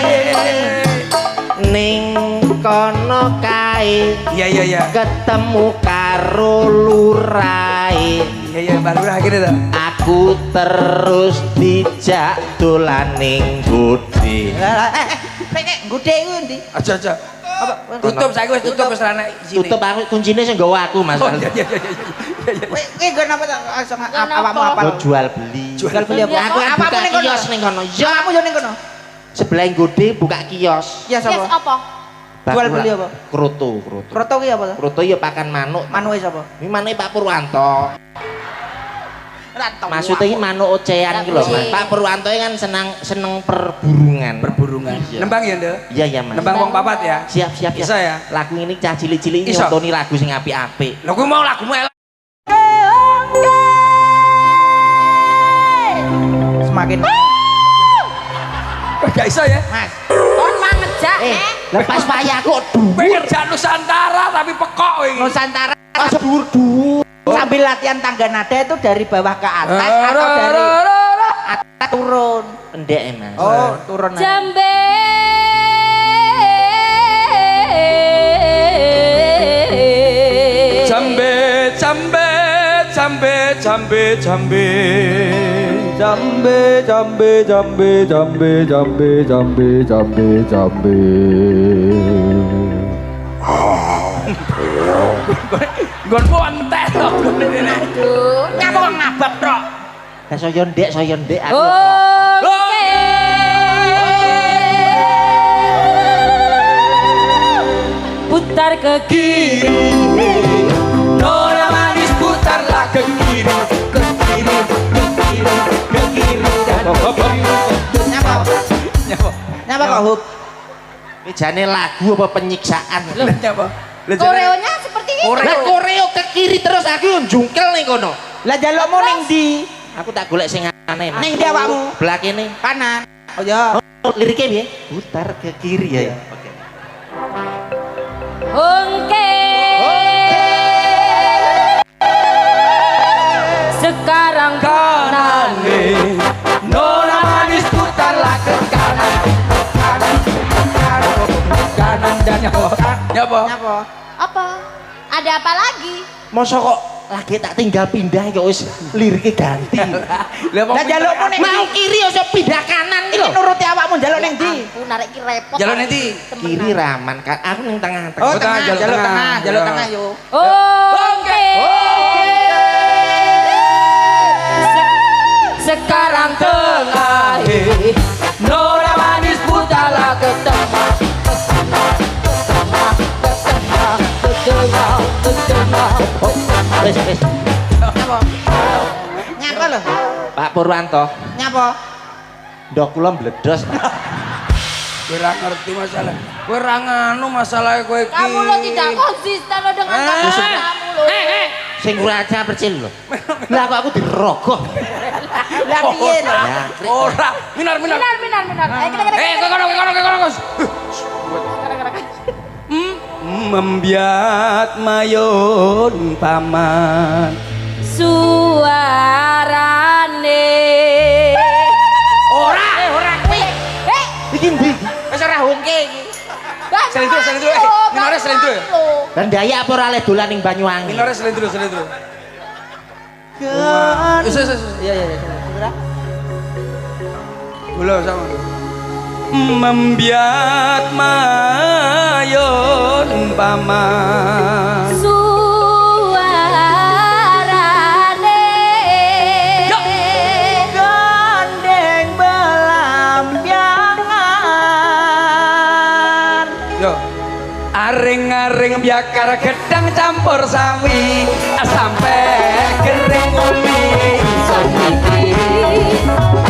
ning kono kae iya. ketemu karo lurae. Iya baru akhirnya tuh. Aku terus dijak dolan ning Gede. Nek gede iku ndi? Aja. Apa? Tutup saiki wis tutup wis ana isine. Tutup aku kuncine sing nggawa aku Mas. Oh iya. Kowe nggon apa awakmu apa? Mau jual beli. Jual beli apa? Aku Apa buka ning kono? kios ning kono. Ya aku yo ning kono. Sebelah Gede buka kios. Ya Yes sapa? apa? Jual beli apa? Kroto. Kroto ki apa to? Kroto ya pakan manuk. Manuke sapa? Ini manuke Pak Purwanto. Ora tau. Maksudnya ini manuk ocehan gitu loh Mas. Pak Purwanto ini kan seneng perburungan. Iya. Nembang ya, Nduk? Iya Mas. Nembang wong papat ya. Siap. Bisa ya? Lagu ini cah cilik-cilik ini Iso. nyontoni lagu sing apik-apik. Lah kuwi mau lagumu elek. Semakin Gak iso ya? Mas. Kon mangejak Lepas payah kok Pengen jak Nusantara tapi pekok iki. Nusantara dhuwur. sambil latihan tangga nada itu dari bawah ke atas atau dari atas turun? Endek Mas. Oh, turun. aja. Jambe. Nggonmu entek to ngene. Nyapa kok ngabak tok? Lah saya ndek aku. Oke. Putar ke kiri. Nona manis putarlah ke kiri. Nyapa kok hub? Ini jane lagu apa penyiksaan? Nyapa? Koreonya seperti ini. Lah koreo ke kiri terus aku njungkel ning kono. Lah jalukmu ning ndi? Aku tak golek sing aneh. Ning ndi awakmu? Belah kene. Kanan. Oh ya. Liriknya piye? Putar ke kiri ya. Oke. Ongke sekarang kanan Nona manis putarlah ke kanan dan nyapa Apa? Ada apa lagi? Masa kok lagi tak tinggal pindah kok wis liriknya ganti. Lah Lah jalukmu ning Mau ndi? kiri aja pindah kanan Iki lho. nuruti awakmu njaluk ning ndi? Aku narik ki repot. Jalan nanti. Kiri raman kan. Aku ning tengah. Oh, tengah, tengah, jaluk jaluk tengah. tengah, jaluk Ya. tengah yo. Ongke sekarang tengah Nona manis putarlah ke tengah Wis wis. Nyapa? Nyapa lho? Pak Purwanto, Nyapa? ndok kula mbledos. Kowe ora ngerti masalah. Kowe ora nganu masalah kowe iki. Kamu lo tidak konsisten lo dengan kata-katamu lo. Sing aja percil lho. Lah kok aku dirogoh. Lah piye lho? Ya, Ora, minar. Minar. Kono. Membiat mayon paman. suarane Ora kuwi. iki ndi? Wis ora hongke iki. Selendro. Minore selendro ya. Lah ndaya apa ora le dolan ning Banyuwangi? Minore selendro. Wis. Iya. Gula sama. Membiat mayon paman. suarane Gandeng belambangan. Yo. Aring-aring biakar gedang campur sawi sampai kering uli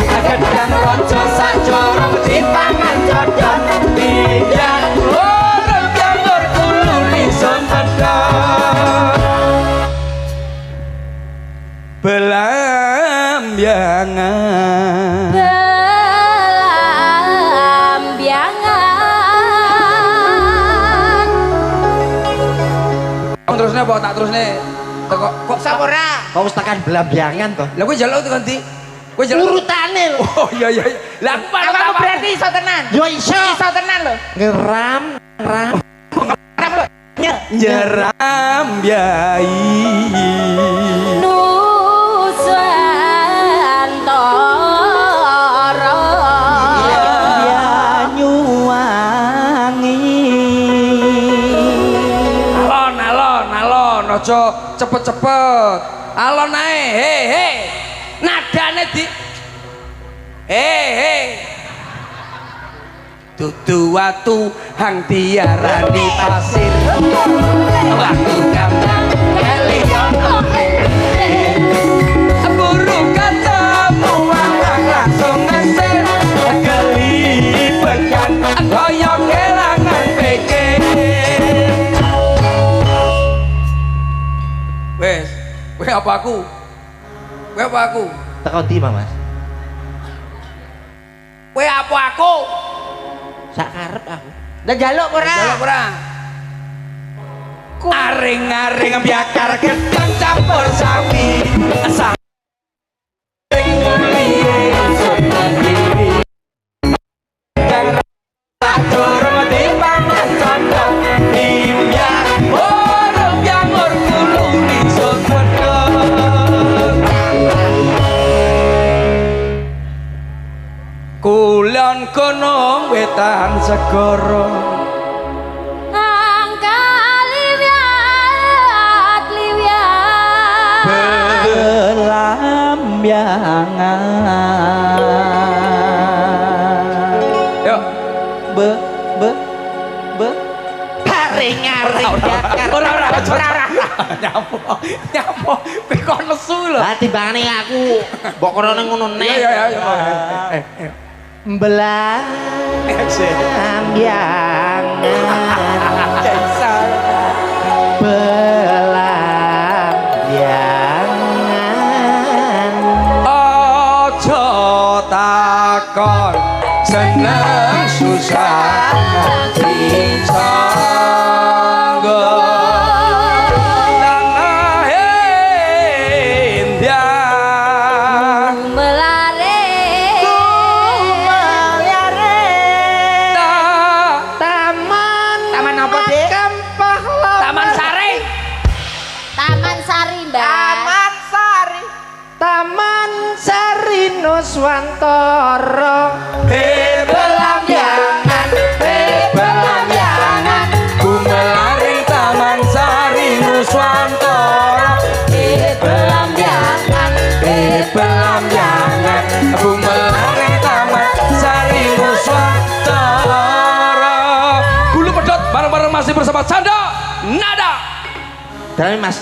gedang rojo sajorong dipangan codot liyan orang jamur kululi sompedot belambiangan belambiangan terusnya apa tak terusnya kok Sapora. Kok wis tekan belambiangan to? lah gue jaluk tuh ganti gue jaluk Urutane lho. oh iya lah aku pada Awakmu berarti iso tenan. Yo iso. Iso tenan lho. Ngeram. Kenapa lho? nyeram biai Nusantara alon ojo cepet alon ae he nadane di he dudu watu hang diarani pasir waktu kambang kelion buru katamu langsung ngeser kelibekan koyok kelangan pikir wes apa aku Teko ndi, Mas? kowe apa aku Sak karep aku. Lah jaluk ora? jaluk ora aring-aring biakar gedang campur sawi saring mulie sendiri dan durung dipangan condong imya orang jamur kuluni sodok kulon kono wetan segoro Belambiangan. yuk Aring-aring bakar. ora nyapo kowe kok nesu lho Lah timbangane aku mbok kono ngono nek. iya Belambiangan. nang susah dicanggo tanah Indah melare Taman apa, Dik? Taman Sari Taman Sari, Mbak. Sari. Taman Sari Nuswantara belamyangan belamyangan gumelaring Taman Sari Nuswantara belamyangan belamyangan gumelaring Taman Sari Nuswantara Bulu Pedot bareng-bareng masih bersama Canda Nada Drami mas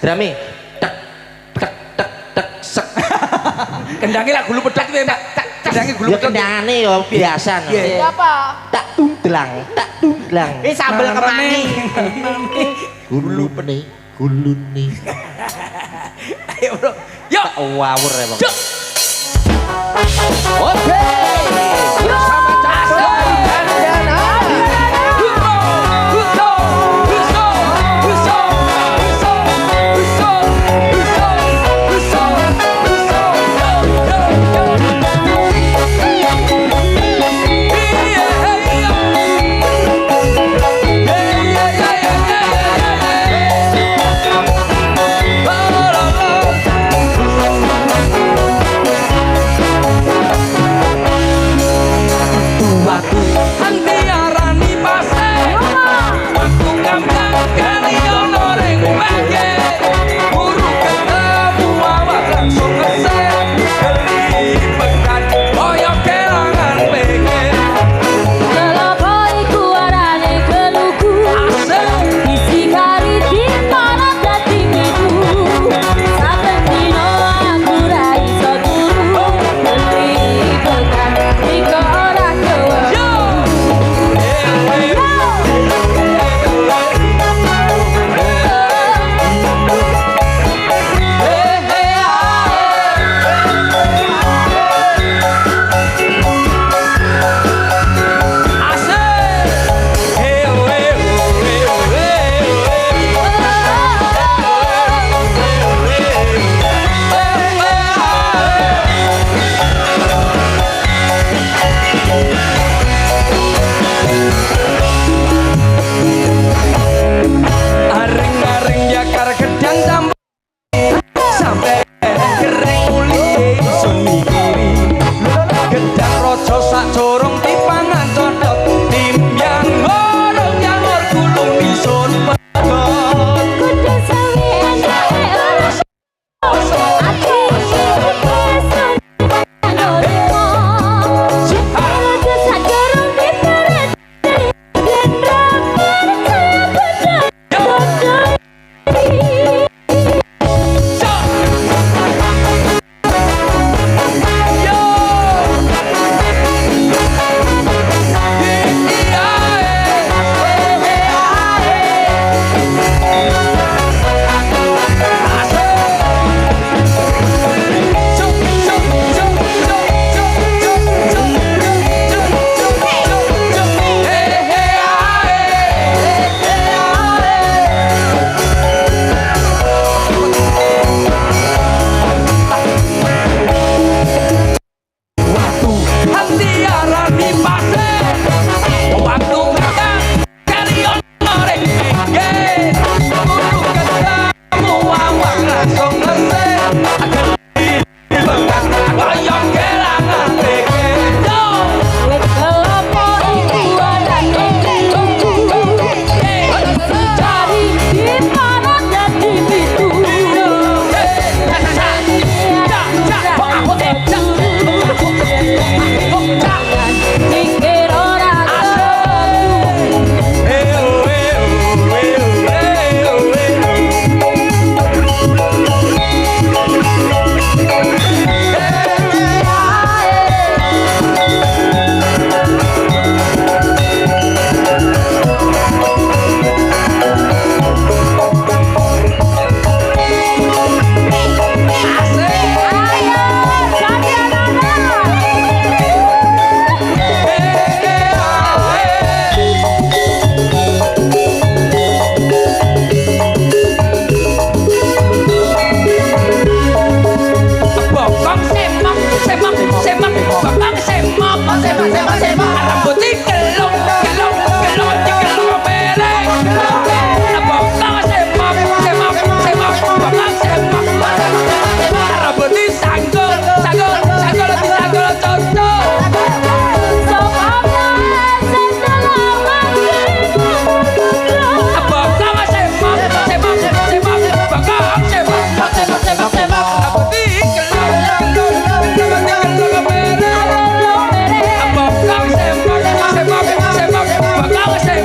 Drami tek tek tek tek sek kendangnya lah Bulu Pedot itu Mbak kendangnya Bulu ya Pedot kendangane ya biasa no. Apa? tak tungdelang Ini sambel kemangi. gulune gulune ayo bro yuk tak wawur ya bang Cuk. Oke bersama Canda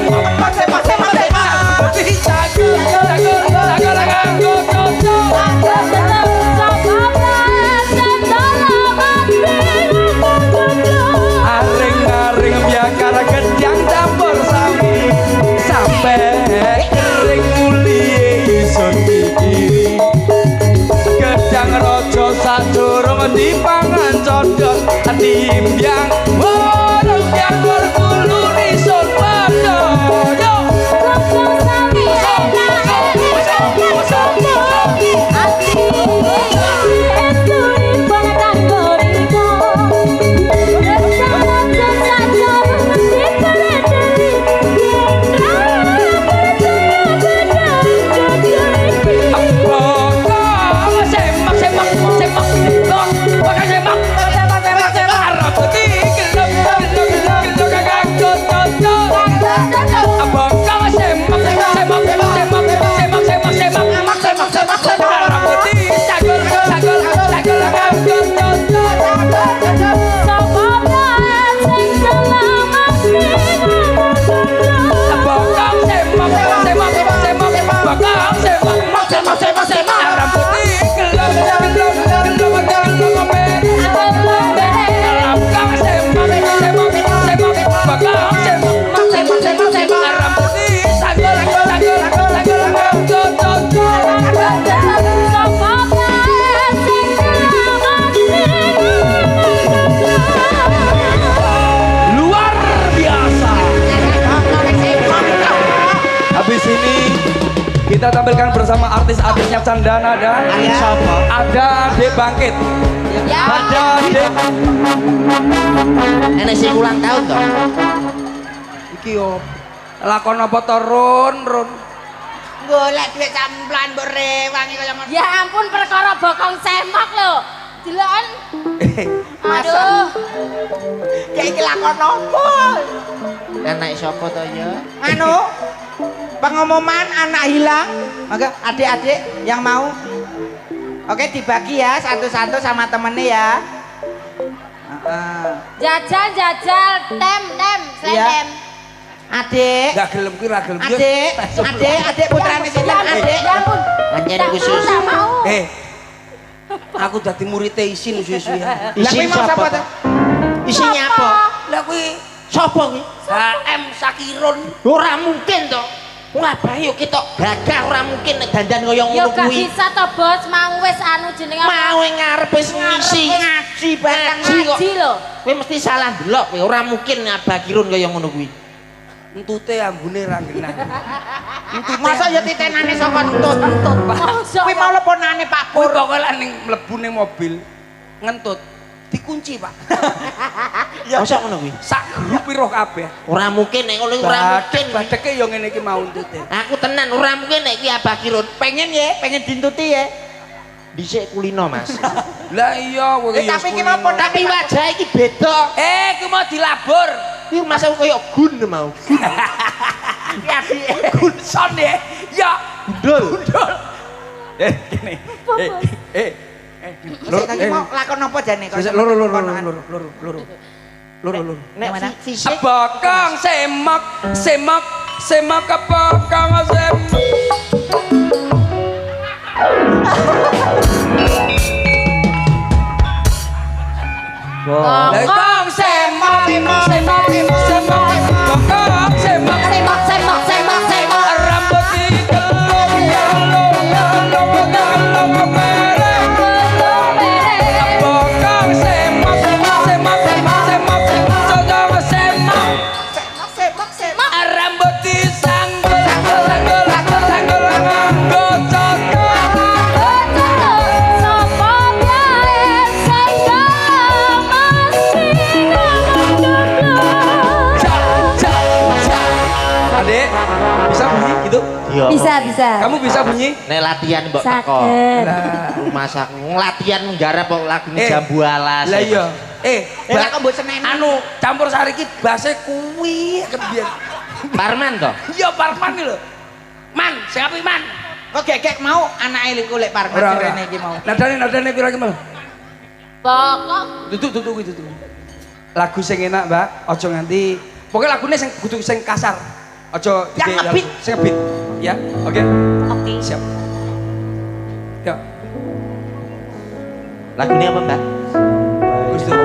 semak semak semak semak cagel cagel cagel nganggo cocok aring-aring biakar gedang campur sami sampai kering mulie iso dikiri gedang rojo sadurung dipangan condot timbyang lumbyang berkulu nisun padha yo kita tampilkan bersama artis-artisnya Candana dan ada Dek Bangkit. Ada Dek. Enek sing ulang tahun toh. Iki yo lakon apa to Run? Golek duit samplan mbok rewangi kaya ngono. Ya ampun perkara bokong semak lho. Diloken. Aduh. Kayak iki lakon opo? Anak sapa to ya? Anu pengumuman anak hilang, maka adik-adik yang mau, oke dibagi ya satu-satu sama temennya ya. Jajal tem Iya. tem. Adik, Enggak gelem ki ra gelem. adik putrane sinten adik? Ya ampun. Pancen Tak khusus. tak mau. Aku dadi murid Isin suwe-suwe. Lah Isin kuwi mau sapa sapa to? to? Isinya apa? Lah kuwi Sapa kuwi? HM Sakirun. Ora mungkin to. Wah, bayo kita gagah ora mungkin nek dandan kaya Yo ngono gak kuwi. bisa to bos, mau wis anu jenenge Mau ngarep wis ngisi. Ngaji bareng. ngaji lho. Kowe mesti salah ndelok kowe. Ora mungkin Abagirun kaya ngono kuwi. Entute ambune ra genah. Masa ya titenane saka entut. Mosok. Kuwi mau leponane Pak Kuwi Pur. pokoke ning mlebu ning mobil ngentut dikunci, Pak. Masa ngono kuwi? Sak grup roh kabeh. Ora mungkin nek ngono ora mungkin. Badheke yo ngene iki mau entute. Aku tenan ora mungkin nek iki Abagirun. Pengen dintuti ya. Dhisik kulino, Mas. Lah iya kowe yo. Tapi iki mau Tapi wajah iki beda. ku mau dilabur. Iki masa kaya gun mau. ya di Gunson ya. Ya. Gundul. Gini. Lho, iki mau lakon apa jane kok? Loro. Nek fisik Abakang semak abakang semak. Abakang semak abakang semak rambut digelung merah. Abakang semak rambut disanggul nganggo Adek, bisa bunyi gitu? Iya. Bisa. Kamu bisa bunyi? Nek latihan mbok teko. Saged. Rumah saku latihan nggarap kok lagu jambu alas. Lah iya. Lah kok mbok seneni. Anu campur sari iki base kuwi kebiyen. Parman to? Iya Parman iki lho. Man, siapa Man? Kok gekek mau anake liku lek parman rene iki mau. Nadane pira iki, Mal? Pokok Duduk. Lagu sing enak, Mbak. Aja nganti pokoknya lagune sing kudu sing kasar. Aja Yang dikei ngebit. sing ngebit. Ya, oke. Oke. Siap. Ya, Lagunya apa, Mbak? Gus Dur.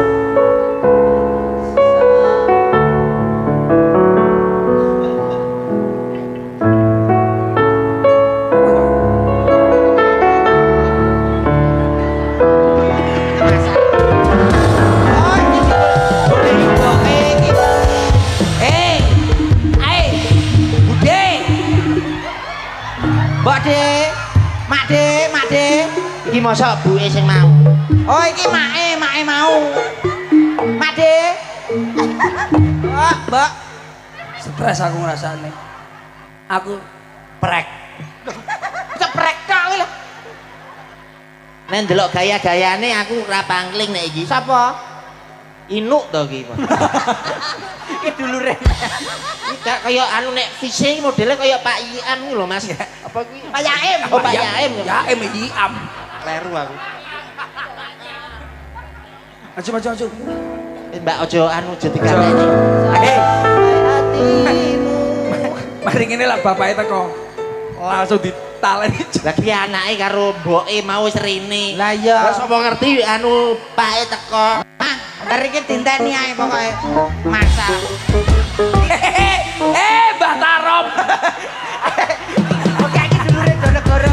Mbak De, Mak De, Mak De. Iki mosok buke sing mau. Oh iki make mau. Mak De. Mbak. Stres aku ngrasane. Aku prek. Ceprek tok lho. Nek ndelok gaya-gayane aku ora pangling nek iki. Sapa? Inuk to iki. Iki dulure. Iki gak kaya anu nek visi modele kaya Pak Iam iki lho Mas. Apa kuwi? Pak Yaim. Oh Pak Yaim. Ya Iam. Kleru aku. Maju. Mbak ojo anu aja digaleni. Hatimu. Mari ngene lah bapake teko. Langsung ditaleni. Lah ki anake karo mboke mau wis rene. Lah iya. Lah sapa ngerti anu pake teko. Mari iki dinteni ae pokoke. Masa. Mbah Tarom. Oke iki dulure Jonegoro.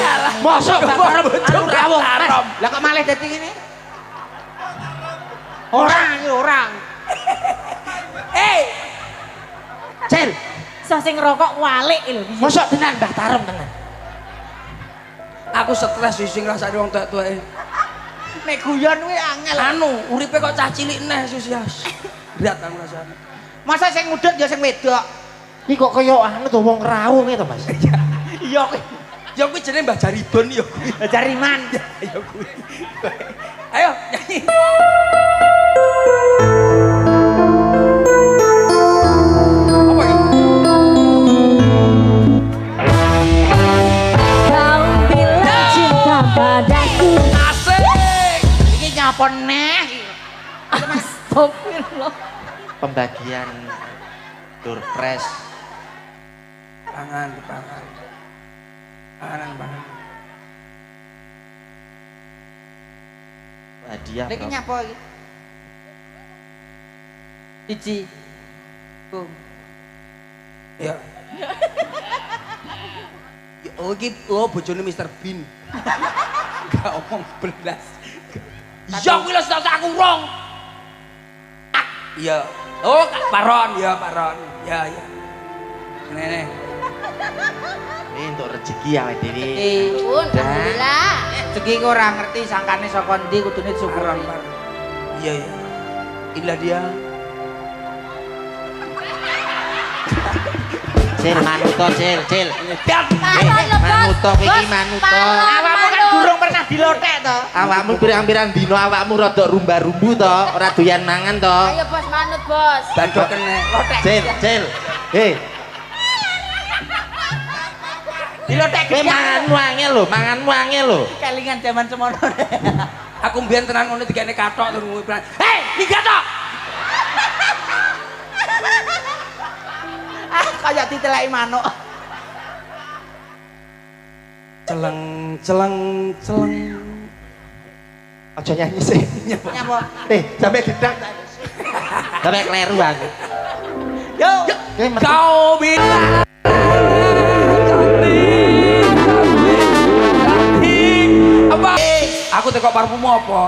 Alah, Mosok Mbak Tarom anu rawuh. Tarom. Lah kok malah dadi ngene? Orang. Cel, So sing ngerokok walik lho. mosok tenan Mbah Tarom tenan. Aku stres sing ngrasani wong tuwek-tuweke. Nek guyon kuwi angel. Anu, uripe kok cah cilik neh Susias. Berat aku rasane. Masa sing ngudut ya sing wedok. Iki kok kaya anu to wong rawuh to Mas. Iya kuwi. Ya kuwi jenenge Mbah Jaridon ya kuwi. Jariman. Ya kuwi. Ayo nyanyi. Apa iki? Kau bilang cinta padaku. Asik. Iki nyapa neh? Astagfirullah. Pembagian Durpres. Pangan. Hadiah. Lagi nyapa iki? Iji. Ya. Oh iki bojone Mr. Bean. Gak omong belas. Ya kuwi lho tak kurung. Iya. Oh, Kak Paron, ya Paron. Ya. Nene. Ini untuk rezeki ya dhewe. Pun, alhamdulillah. Rezeki ku ora ngerti sangkane saka ndi kudune syukuran. Iya. Inilah dia. Cil manuto cil. Manuto iki manuto. Awakmu kan durung pernah dilotek to. Awakmu pirang-pirang dino awakmu rada rumba-rumbu to, ora doyan mangan to. Ayo bos manut bos. Bantu kene. Cil. Hei, Dilotek kowe manganmu angel lho. kelingan zaman semono. Aku mbiyen tenan ngono dikene kathok terus ngomong. Hei, minggat tok. Kayak diteleki manuk. Celeng. Aja nyanyi sih. Nyapa? Sampai gedang. Sampai kleru aku. Yo. Kau bilang apa? Aku tekok parfum apa?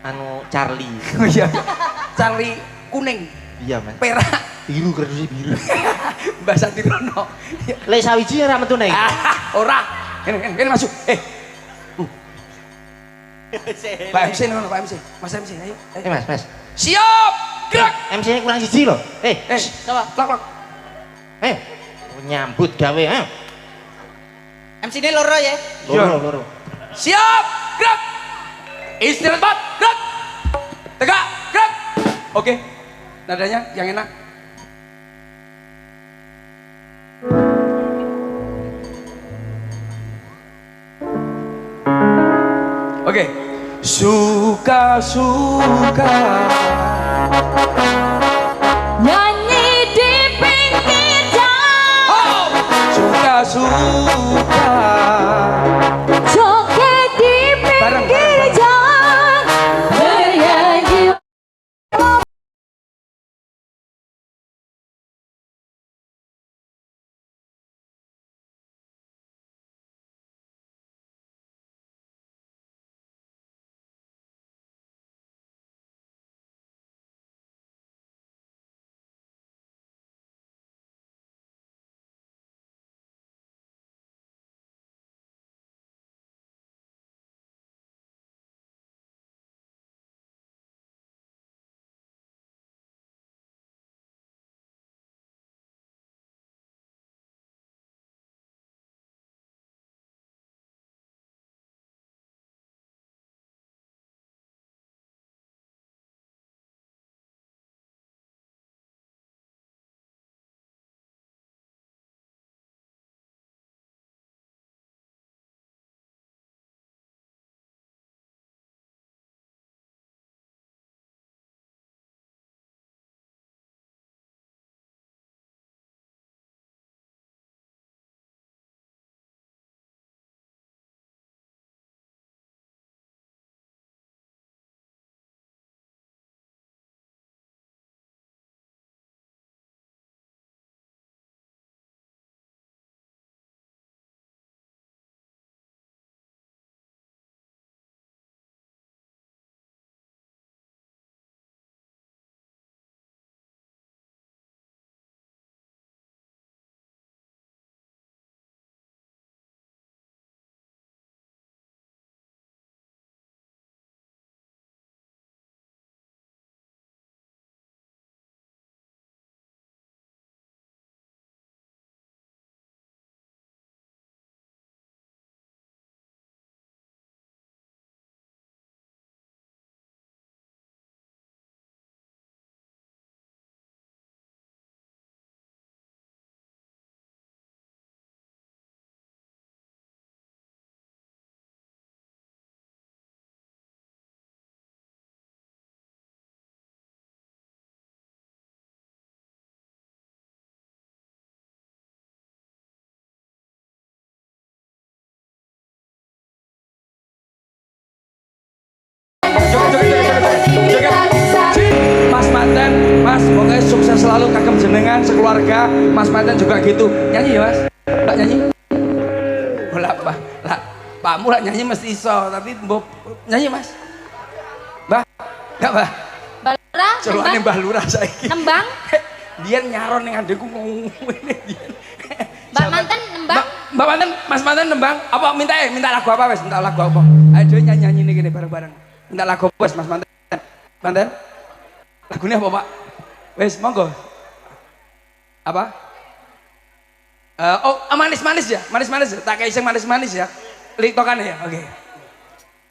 Anu Charlie. Oh iya. Charlie kuning, Iya, Mas. perak, Biru kardusnya biru. Mbak Santirono. Le sawiji ora metu nek. Ora. Kene masuk. Pak MC ngono, Pak MC. Mas MC, ayo. Mas. Siap. Gerak. MC-nya kurang siji lho. Coba, klak. Nyambut gawe, ayo. MC ini loro ya. Loro. Siap. Gerak. Istirahat, Bat. Gerak. Tegak. Gerak. Oke. Nadanya yang enak. Oke. Suka Nyanyi di sukses selalu kagem jenengan sekeluarga. Mas Manten juga gitu. Nyanyi ya Mas? Mbak nyanyi? Lah Pak, lah Pakmu lah nyanyi mesti iso, tapi mbok nyanyi Mas? Mbah? Enggak, Mbah. Mbak Lura, Celokane Mbah Lurah saiki. nembang. Biyen nyaron ning adekku ngomong ngene biyen. Mbak Manten nembang. Mbak Manten, Mas Manten nembang. Apa minta lagu apa wes? Minta lagu apa? Ayo dhewe nyanyi nih gini bareng-bareng. Minta lagu apa wes Mas Manten? Manten? Lagunya apa Pak? Wes monggo. Apa? Manis-manis ya? Manis-manis ya? Tak kayak iseng manis-manis ya? Liktokan ya? Oke.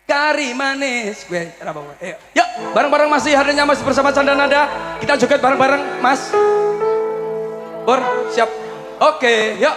Kari manis. Gue apa? Ayo. Yuk, bareng-bareng masih hadirnya Mas bersama Canda Nada. Kita joget bareng-bareng Mas. Siap. Oke, yuk.